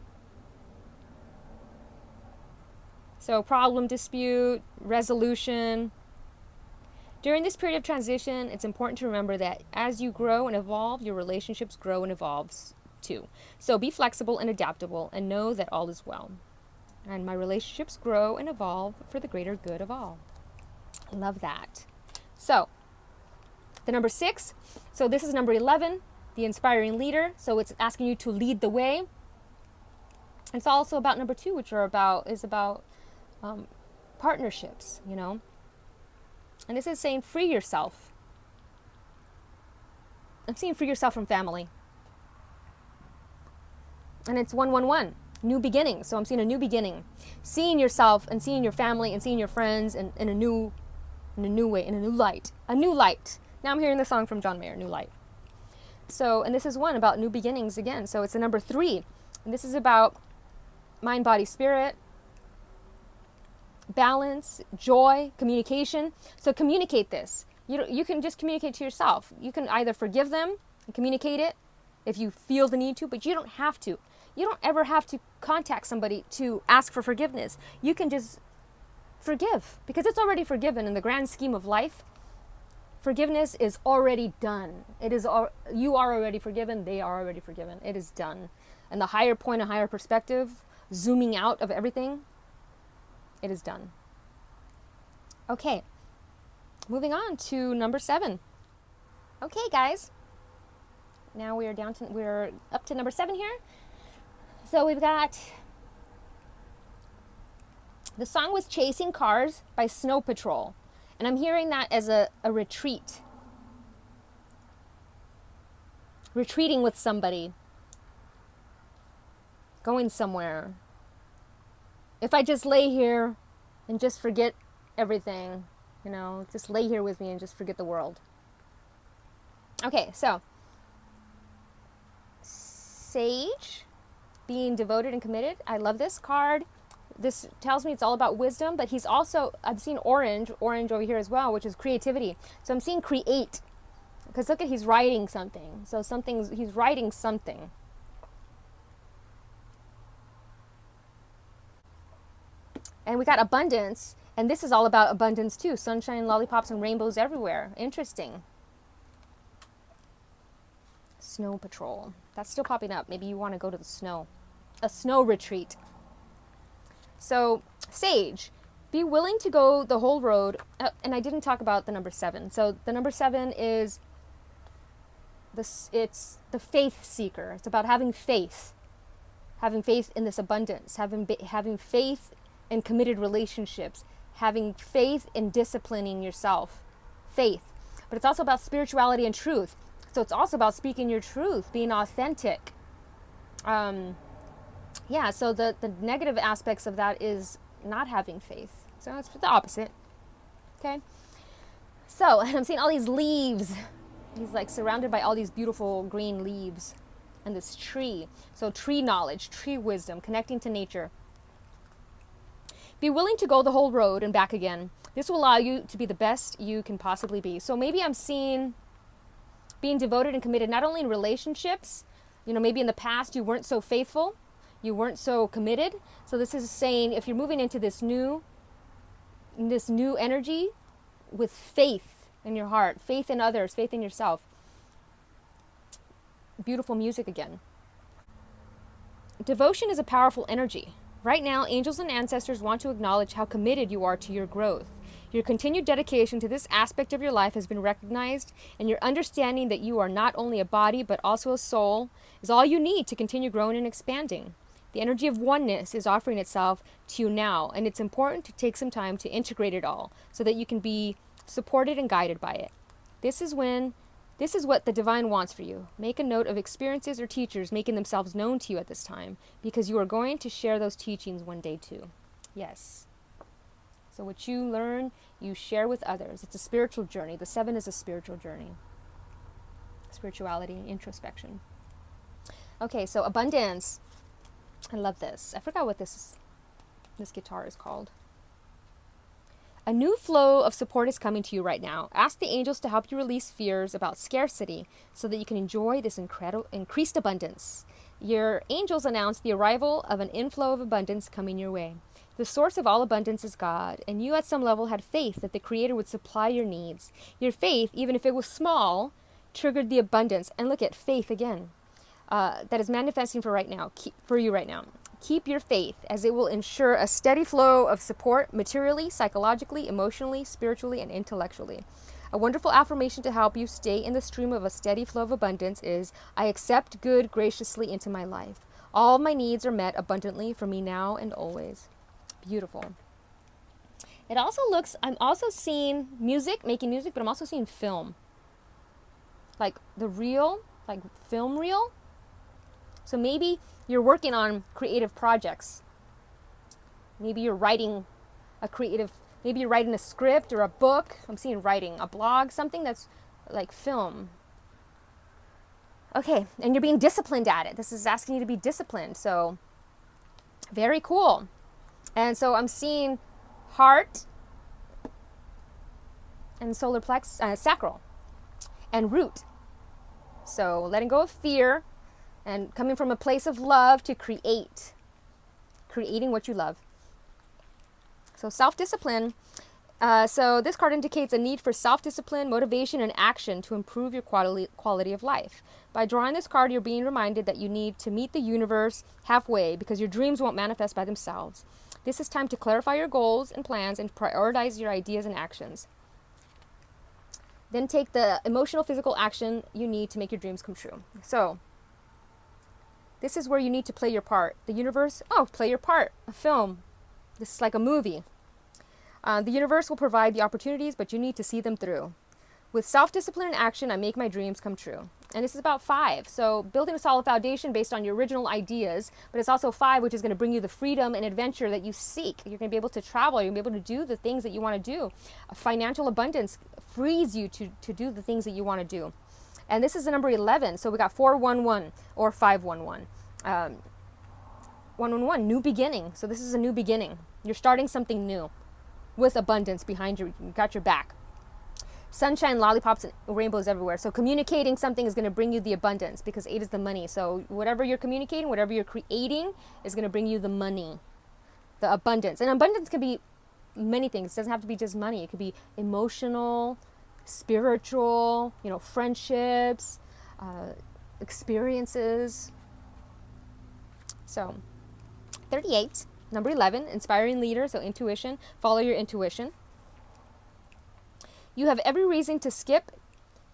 So problem, dispute, resolution. During this period of transition, it's important to remember that as you grow and evolve, your relationships grow and evolve too. So be flexible and adaptable and know that all is well. And my relationships grow and evolve for the greater good of all. I love that. So the number 6. So this is number 11, the inspiring leader. So it's asking you to lead the way. It's also about number 2, which is about partnerships, you know. And this is saying free yourself I'm seeing free yourself from family. And it's 111, new beginning. So I'm seeing a new beginning. Seeing yourself and seeing your family and seeing your friends in a new way, in a new light. A new light. Now I'm hearing the song from John Mayer, New Light. So, and this is one about new beginnings again. So it's the number 3. And this is about mind, body, spirit, balance, joy, communication. So communicate this. You can just communicate to yourself. You can either forgive them and communicate it if you feel the need to, but you don't have to. You don't ever have to contact somebody to ask for forgiveness. You can just forgive because it's already forgiven in the grand scheme of life. Forgiveness is already done. You are already forgiven. They are already forgiven. It is done. And the higher point, a higher perspective, zooming out of everything, it is done. Okay. Moving on to number 7. Okay, guys. Now we're up to number 7 here. So we've got, the song was Chasing Cars by Snow Patrol. And I'm hearing that as a retreat. Retreating with somebody. Going somewhere. If I just lay here and just forget everything, just lay here with me and just forget the world. Okay, so Sage, being devoted and committed. I love this card. This tells me it's all about wisdom, but he's also, I've seen orange over here as well, which is creativity. So I'm seeing create, because look at, he's writing something. So he's writing something. And we got abundance, and this is all about abundance too. Sunshine, lollipops, and rainbows everywhere. Interesting. Snow Patrol. That's still popping up. Maybe you want to go to the snow. A snow retreat. So, Sage, be willing to go the whole road. And I didn't talk about the number 7. So the number 7 is it's the faith seeker. It's about having faith in this abundance, having faith in committed relationships, having faith in disciplining yourself. Faith. But it's also about spirituality and truth. So it's also about speaking your truth, being authentic. So the negative aspects of that is not having faith. So it's the opposite. Okay? So, and I'm seeing all these leaves. He's like surrounded by all these beautiful green leaves and this tree. So tree knowledge, tree wisdom, connecting to nature. Be willing to go the whole road and back again. This will allow you to be the best you can possibly be. So maybe I'm seeing being devoted and committed not only in relationships, maybe in the past you weren't so faithful, you weren't so committed. So this is saying if you're moving into this new energy with faith in your heart, faith in others, faith in yourself. Beautiful music again. Devotion is a powerful energy. Right now, angels and ancestors want to acknowledge how committed you are to your growth. Your continued dedication to this aspect of your life has been recognized, and your understanding that you are not only a body but also a soul is all you need to continue growing and expanding. The energy of oneness is offering itself to you now, and it's important to take some time to integrate it all so that you can be supported and guided by it. This is what the divine wants for you. Make a note of experiences or teachers making themselves known to you at this time, because you are going to share those teachings one day too. Yes. So what you learn, you share with others. It's a spiritual journey. The 7 is a spiritual journey. Spirituality, introspection. Okay, so abundance. I love this. I forgot what this guitar is called. A new flow of support is coming to you right now. Ask the angels to help you release fears about scarcity so that you can enjoy this increased abundance. Your angels announce the arrival of an inflow of abundance coming your way. The source of all abundance is God, and you at some level had faith that the Creator would supply your needs. Your faith, even if it was small, triggered the abundance. And look at faith again. That is manifesting for you right now. Keep your faith, as it will ensure a steady flow of support materially, psychologically, emotionally, spiritually, and intellectually. A wonderful affirmation to help you stay in the stream of a steady flow of abundance is, I accept good graciously into my life. All my needs are met abundantly for me now and always. Beautiful. It also looks, I'm also seeing making music, but I'm also seeing film. like the reel, like film reel. So maybe you're working on creative projects. Maybe you're writing maybe you're writing a script or a book. I'm seeing writing, a blog, something that's like film. Okay, and you're being disciplined at it. This is asking you to be disciplined. So very cool. And so I'm seeing heart and solar plex, sacral and root. So letting go of fear and coming from a place of love to creating what you love. So self-discipline. So this card indicates a need for self-discipline, motivation, and action to improve your quality of life. By drawing this card, you're being reminded that you need to meet the universe halfway because your dreams won't manifest by themselves. This is time to clarify your goals and plans and prioritize your ideas and actions. Then take the emotional, physical action you need to make your dreams come true. So this is where you need to play your part. The universe, play your part. A film. This is like a movie. The universe will provide the opportunities, but you need to see them through. With self-discipline and action, I make my dreams come true. And this is about 5. So building a solid foundation based on your original ideas, but it's also 5, which is going to bring you the freedom and adventure that you seek. You're going to be able to travel. You're going to be able to do the things that you want to do. Financial abundance frees you to do the things that you want to do. And this is the number 11. So we got 411 or 511. 111, new beginning. So this is a new beginning. You're starting something new with abundance behind you. You got your back. Sunshine, lollipops, and rainbows everywhere. So communicating something is going to bring you the abundance because 8 is the money. So whatever you're communicating, whatever you're creating is going to bring you the money, the abundance. And abundance can be many things. It doesn't have to be just money. It could be emotional, spiritual, friendships, experiences. So 38, number 11, inspiring leader. So intuition, follow your intuition. You have every reason to skip,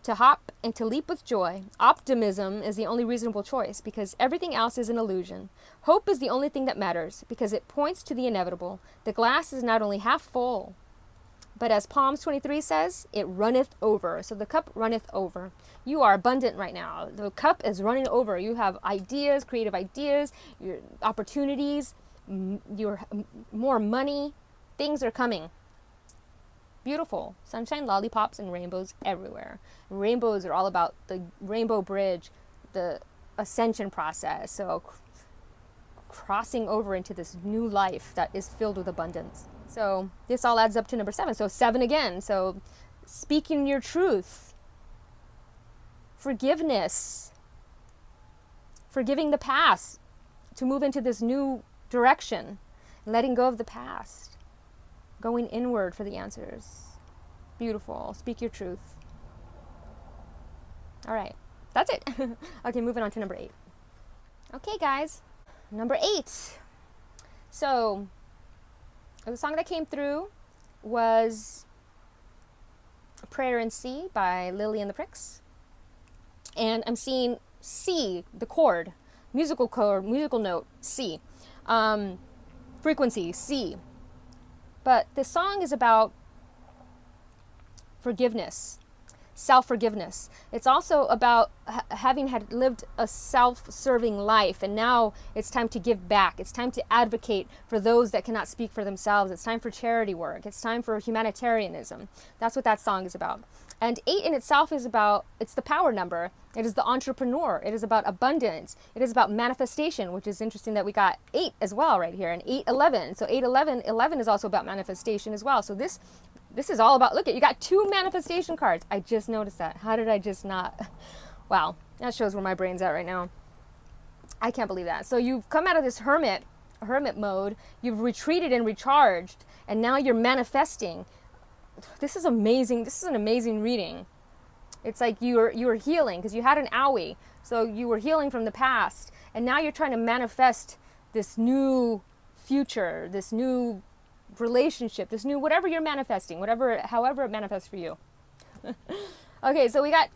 to hop, and to leap with joy. Optimism is the only reasonable choice because everything else is an illusion. Hope is the only thing that matters because it points to the inevitable. The glass is not only half full, but as Psalms 23 says, it runneth over. So the cup runneth over. You are abundant right now. The cup is running over. You have ideas, creative ideas, your opportunities, your more money. Things are coming. Beautiful. Sunshine, lollipops, and rainbows everywhere. Rainbows are all about the rainbow bridge, the ascension process. So crossing over into this new life that is filled with abundance. So this all adds up to number 7. So 7 again. So speaking your truth. Forgiveness. Forgiving the past to move into this new direction. Letting go of the past. Going inward for the answers. Beautiful. Speak your truth. All right. That's it. Okay, moving on to number 8. Okay, guys. Number 8. So, the song that came through was Prayer in C by Lily and the Pricks. And I'm seeing C, the chord, musical note, C. Frequency, C. But the song is about forgiveness, self-forgiveness. It's also about having had lived a self-serving life, and now it's time to give back. It's time to advocate for those that cannot speak for themselves. It's time for charity work. It's time for humanitarianism. That's what that song is about. And 8 in itself is it's the power number. It is the entrepreneur. It is about abundance. It is about manifestation, which is interesting that we got 8 as well right here, and 8-11. So 8-11 is also about manifestation as well. So this is all about, look at, you got 2 manifestation cards. I just noticed that. How did I just not? Wow, that shows where my brain's at right now. I can't believe that. So you've come out of this hermit mode. You've retreated and recharged, and now you're manifesting. This is amazing. This is an amazing reading. It's like you were healing because you had an owie. So you were healing from the past, and now you're trying to manifest this new future, this new relationship, this new whatever you're manifesting, however it manifests for you. Okay, so we got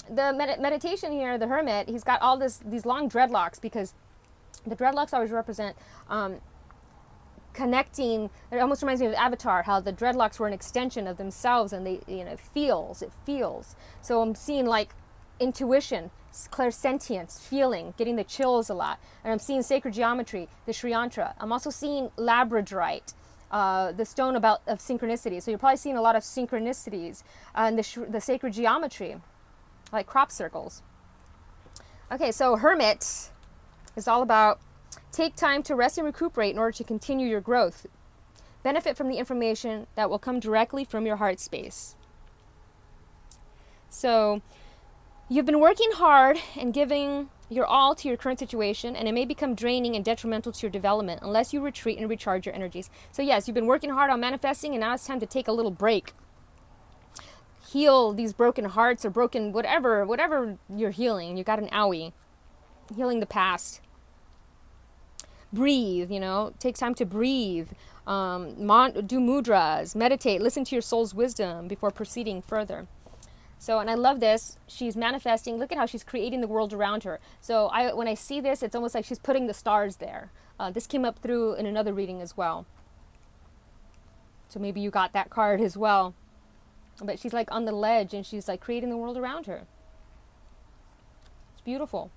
the meditation here. The hermit, he's got all these long dreadlocks because the dreadlocks always represent connecting. It almost reminds me of Avatar, how the dreadlocks were an extension of themselves, and they, it feels. So I'm seeing like intuition, clairsentience, feeling, getting the chills a lot. And I'm seeing sacred geometry, the Sri Yantra. I'm also seeing labradorite, the stone of synchronicity. So you're probably seeing a lot of synchronicities and the sacred geometry, like crop circles. Okay, so Hermit is all about take time to rest and recuperate in order to continue your growth. Benefit from the information that will come directly from your heart space. So you've been working hard and giving your all to your current situation, and it may become draining and detrimental to your development unless you retreat and recharge your energies. So yes, you've been working hard on manifesting, and now it's time to take a little break. Heal these broken hearts or broken whatever you're healing. You got an owie. Healing the past. Breathe, take time to breathe. Do mudras, meditate, listen to your soul's wisdom before proceeding further. So, and I love this. She's manifesting. Look at how she's creating the world around her. So when I see this, it's almost like she's putting the stars there. This came up through in another reading as well. So maybe you got that card as well. But she's like on the ledge and she's like creating the world around her. It's beautiful.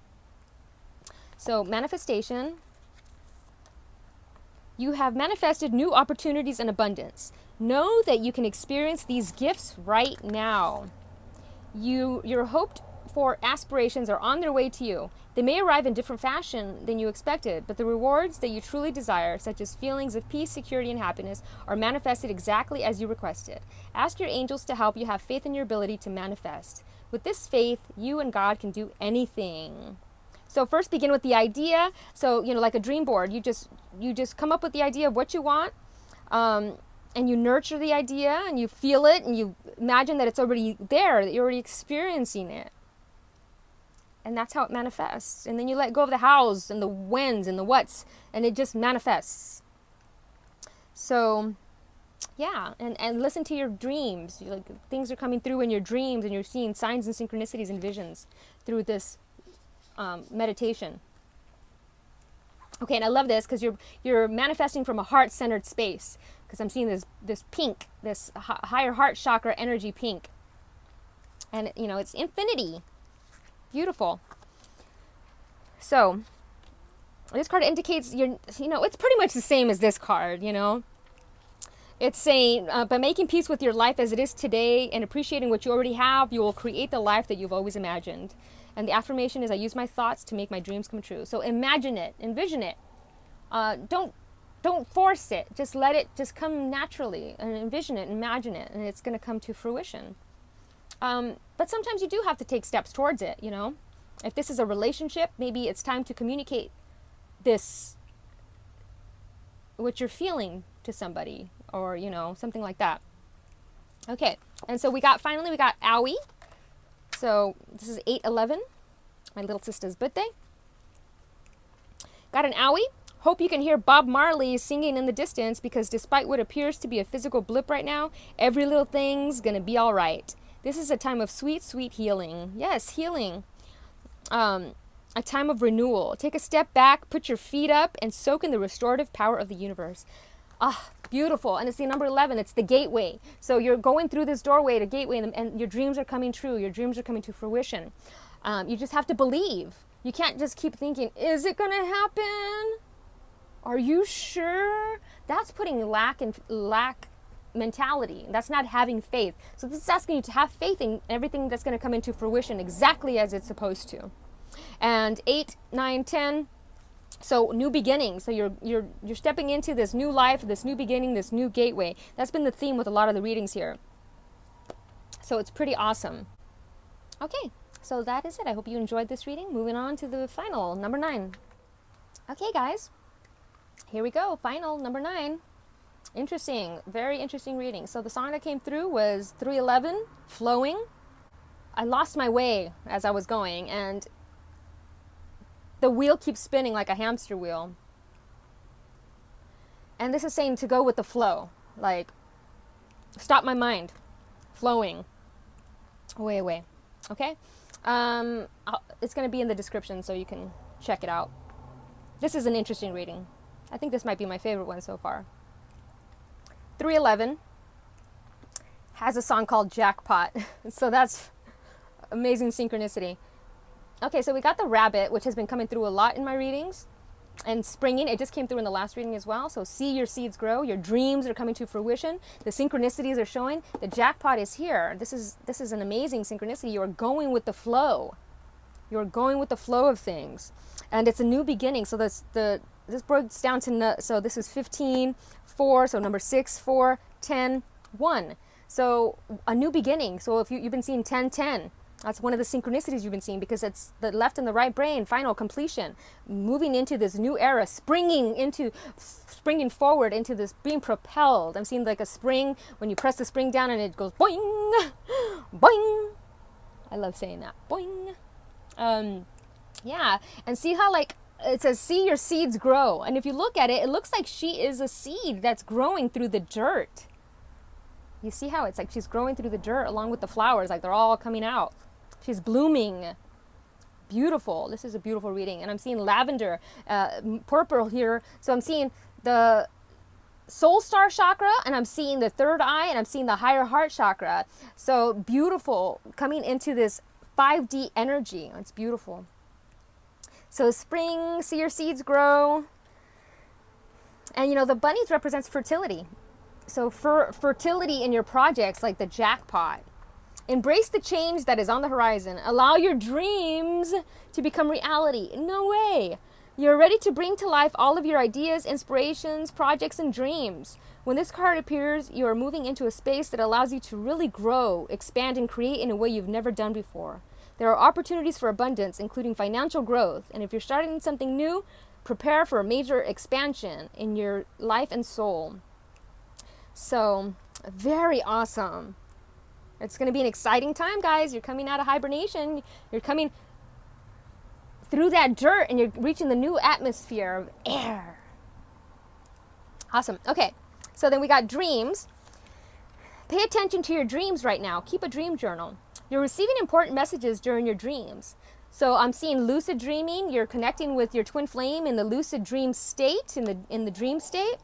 So manifestation. You have manifested new opportunities and abundance. Know that you can experience these gifts right now. Your hoped for aspirations are on their way to you. They may arrive in different fashion than you expected, but the rewards that you truly desire, such as feelings of peace, security, and happiness, are manifested exactly as you requested. Ask your angels to help you have faith in your ability to manifest. With this faith, you and God can do anything. So first begin with the idea. So, like a dream board, you just come up with the idea of what you want. And you nurture the idea and you feel it and you imagine that it's already there, that you're already experiencing it. And that's how it manifests. And then you let go of the hows and the whens and the whats, and it just manifests. So, yeah, and listen to your dreams. Things are coming through in your dreams, and you're seeing signs and synchronicities and visions through this meditation. Okay, and I love this because you're manifesting from a heart-centered space. Because I'm seeing this pink, this higher heart chakra energy pink. And, it's infinity. Beautiful. So, this card indicates it's pretty much the same as this card, It's saying, by making peace with your life as it is today and appreciating what you already have, you will create the life that you've always imagined. And the affirmation is, I use my thoughts to make my dreams come true. So imagine it, envision it. Don't force it. Just let it just come naturally and envision it, imagine it, and it's going to come to fruition. But sometimes you do have to take steps towards it, If this is a relationship, maybe it's time to communicate this, what you're feeling to somebody or, something like that. Okay, and so finally we got Owie. So this is 8/11, my little sister's birthday. Got an Owie. Hope you can hear Bob Marley singing in the distance because despite what appears to be a physical blip right now, every little thing's going to be all right. This is a time of sweet, sweet healing. Yes, healing. A time of renewal. Take a step back, put your feet up, and soak in the restorative power of the universe. Beautiful. And it's the number 11. It's the gateway. So you're going through this doorway, the gateway, and your dreams are coming true. Your dreams are coming to fruition. You just have to believe. You can't just keep thinking, is it going to happen? Are you sure? That's putting lack mentality. That's not having faith. So this is asking you to have faith in everything that's going to come into fruition exactly as it's supposed to. And 8, 9, 10. So new beginnings. So you're stepping into this new life, this new beginning, this new gateway. That's been the theme with a lot of the readings here. So it's pretty awesome. Okay, so that is it. I hope you enjoyed this reading. Moving on to the final, number 9. Okay, guys. Here we go. Final, number 9. Interesting. Very interesting reading. So the song that came through was 311, Flowing. I lost my way as I was going, and the wheel keeps spinning like a hamster wheel. And this is saying to go with the flow. Like, stop my mind. Flowing. Away. Okay? It's going to be in the description so you can check it out. This is an interesting reading. I think this might be my favorite one so far. 311 has a song called Jackpot. So that's amazing synchronicity. Okay, so we got the rabbit, which has been coming through a lot in my readings. And springing, it just came through in the last reading as well. So see your seeds grow. Your dreams are coming to fruition. The synchronicities are showing. The jackpot is here. This is an amazing synchronicity. You are going with the flow. You're going with the flow of things. And it's a new beginning. So this breaks down to, so this is 15, 4, so number 6, 4, 10, 1. So a new beginning. So if you've been seeing 10, 10, that's one of the synchronicities you've been seeing, because it's the left and the right brain, final completion, moving into this new era, springing forward into this, being propelled. I'm seeing like a spring, when you press the spring down and it goes boing, boing. I love saying that, boing. Yeah, and see how like it says, see your seeds grow. And if you look at it, it looks like she is a seed that's growing through the dirt. You see how it's like she's growing through the dirt along with the flowers, like they're all coming out. She's blooming. Beautiful. This is a beautiful reading. And I'm seeing lavender, purple here. So I'm seeing the soul star chakra, and I'm seeing the third eye, and I'm seeing the higher heart chakra. So beautiful, coming into this 5D energy. It's beautiful. So spring, see your seeds grow. And you know, the bunnies represents fertility. So for fertility in your projects, like the jackpot. Embrace the change that is on the horizon. Allow your dreams to become reality. No way. You're ready to bring to life all of your ideas, inspirations, projects, and dreams. When this card appears, you are moving into a space that allows you to really grow, expand, and create in a way you've never done before. There are opportunities for abundance, including financial growth. And if you're starting something new, prepare for a major expansion in your life and soul. So, very awesome. It's going to be an exciting time, guys. You're coming out of hibernation. You're coming through that dirt, and you're reaching the new atmosphere of air. Awesome. Okay, so then we got dreams. Pay attention to your dreams right now. Keep a dream journal. You're receiving important messages during your dreams. So I'm seeing lucid dreaming. You're connecting with your twin flame in the lucid dream state, in the dream state.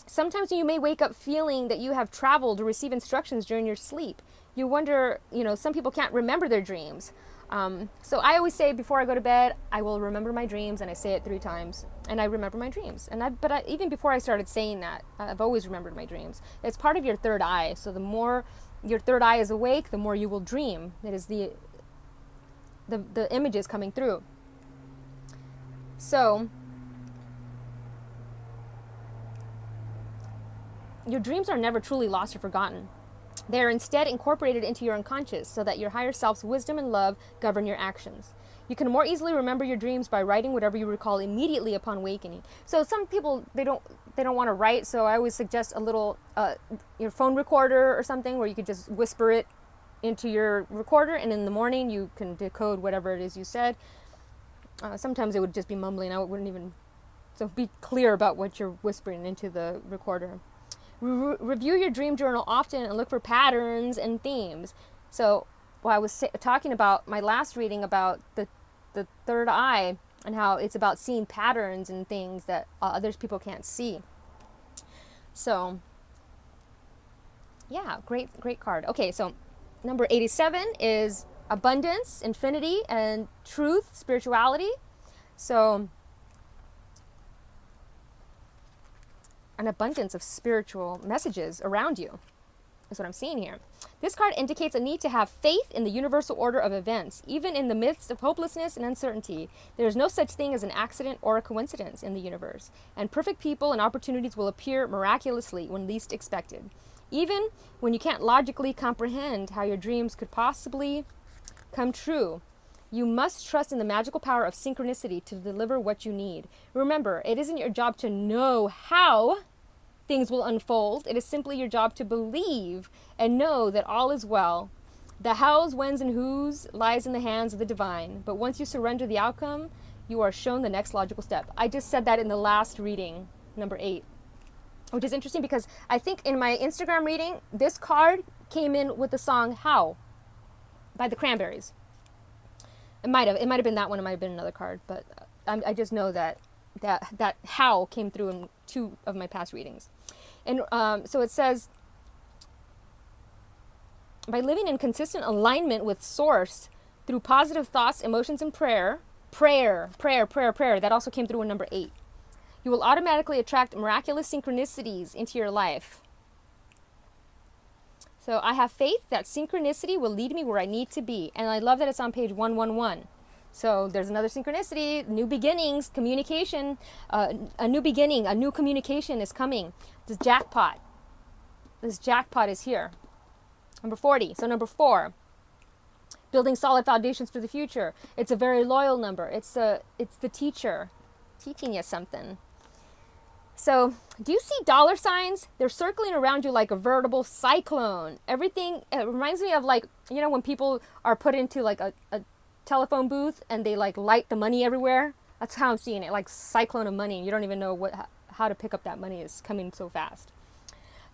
Sometimes you may wake up feeling that you have traveled or receive instructions during your sleep. You wonder, some people can't remember their dreams. So I always say before I go to bed, I will remember my dreams, and I say it 3 times, and I remember my dreams. But even before I started saying that, I've always remembered my dreams. It's part of your third eye. So the more your third eye is awake, the more you will dream. It is the images coming through. So your dreams are never truly lost or forgotten. They are instead incorporated into your unconscious so that your higher self's wisdom and love govern your actions. You can more easily remember your dreams by writing whatever you recall immediately upon awakening. So some people, they don't want to write, so I always suggest a little your phone recorder or something where you could just whisper it into your recorder, and in the morning you can decode whatever it is you said. Sometimes it would just be mumbling. I wouldn't even, so be clear about what you're whispering into the recorder. Review your dream journal often and look for patterns and themes. So I was talking about my last reading about the third eye and how it's about seeing patterns and things that others people can't see. So yeah, great card. Okay, so number 87 is abundance, infinity, and truth, spirituality. So an abundance of spiritual messages around you is what I'm seeing here. This card indicates a need to have faith in the universal order of events, even in the midst of hopelessness and uncertainty. There is no such thing as an accident or a coincidence in the universe, and perfect people and opportunities will appear miraculously when least expected. Even when you can't logically comprehend how your dreams could possibly come true, you must trust in the magical power of synchronicity to deliver what you need. Remember, it isn't your job to know how things will unfold. It is simply your job to believe and know that all is well. The hows, whens, and whos lies in the hands of the divine. But once you surrender the outcome, you are shown the next logical step. I just said that in the last reading, number 8, which is interesting because I think in my Instagram reading, this card came in with the song How by the Cranberries. It might have been that one. It might have been another card, but I just know that How came through in 2 of my past readings. And so it says, by living in consistent alignment with Source through positive thoughts, emotions, and prayer. Prayer. That also came through in number 8. You will automatically attract miraculous synchronicities into your life. So I have faith that synchronicity will lead me where I need to be. And I love that it's on page 111. So there's another synchronicity, new beginnings, communication, a new beginning, a new communication is coming. This jackpot is here. Number 40. So number 4, building solid foundations for the future. It's a very loyal number. It's the teacher teaching you something. So, do you see dollar signs? They're circling around you like a veritable cyclone. Everything, it reminds me of like, you know, when people are put into like a telephone booth and they like light the money everywhere. That's how I'm seeing it, like cyclone of money. You don't even know how to pick up that money. Is coming so fast.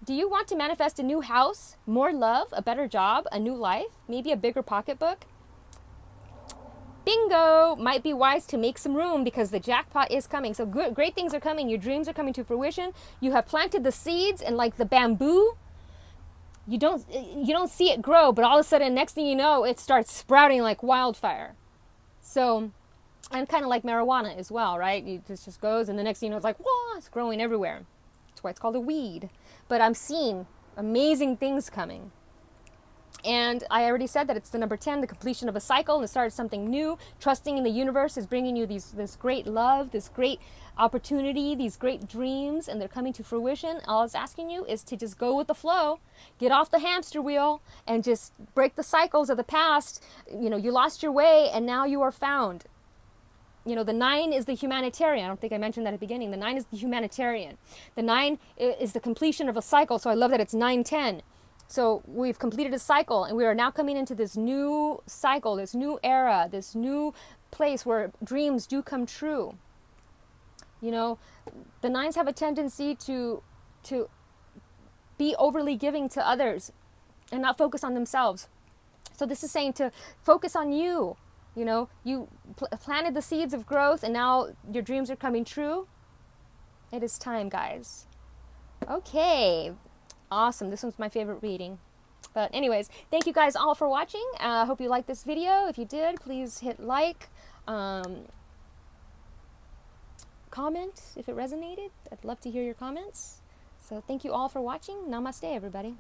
Do you want to manifest a new house, more love, a better job, a new life, maybe a bigger pocketbook? Bingo! Might be wise to make some room because the jackpot is coming. So great things are coming. Your dreams are coming to fruition. You have planted the seeds, and like the bamboo, you don't see it grow, but all of a sudden, next thing you know, it starts sprouting like wildfire. So, and kind of like marijuana as well, right? This just goes, and the next thing you know, it's like, whoa, it's growing everywhere. That's why it's called a weed. But I'm seeing amazing things coming. And I already said that it's the number 10, the completion of a cycle and the start of something new. Trusting in the universe is bringing you this great love, this great opportunity, these great dreams, and they're coming to fruition. All it's asking you is to just go with the flow, get off the hamster wheel, and just break the cycles of the past. You know, you lost your way, and now you are found. You know, the 9 is the humanitarian. I don't think I mentioned that at the beginning. The 9 is the humanitarian. The 9 is the completion of a cycle, so I love that it's 9-10. So we've completed a cycle, and we are now coming into this new cycle, this new era, this new place where dreams do come true. You know, the 9s have a tendency to be overly giving to others and not focus on themselves. So this is saying to focus on you. You know, you planted the seeds of growth, and now your dreams are coming true. It is time, guys. Okay. Awesome. This one's my favorite reading. But anyways, thank you guys all for watching. I hope you liked this video. If you did, please hit like, comment if it resonated. I'd love to hear your comments. So thank you all for watching. Namaste, everybody.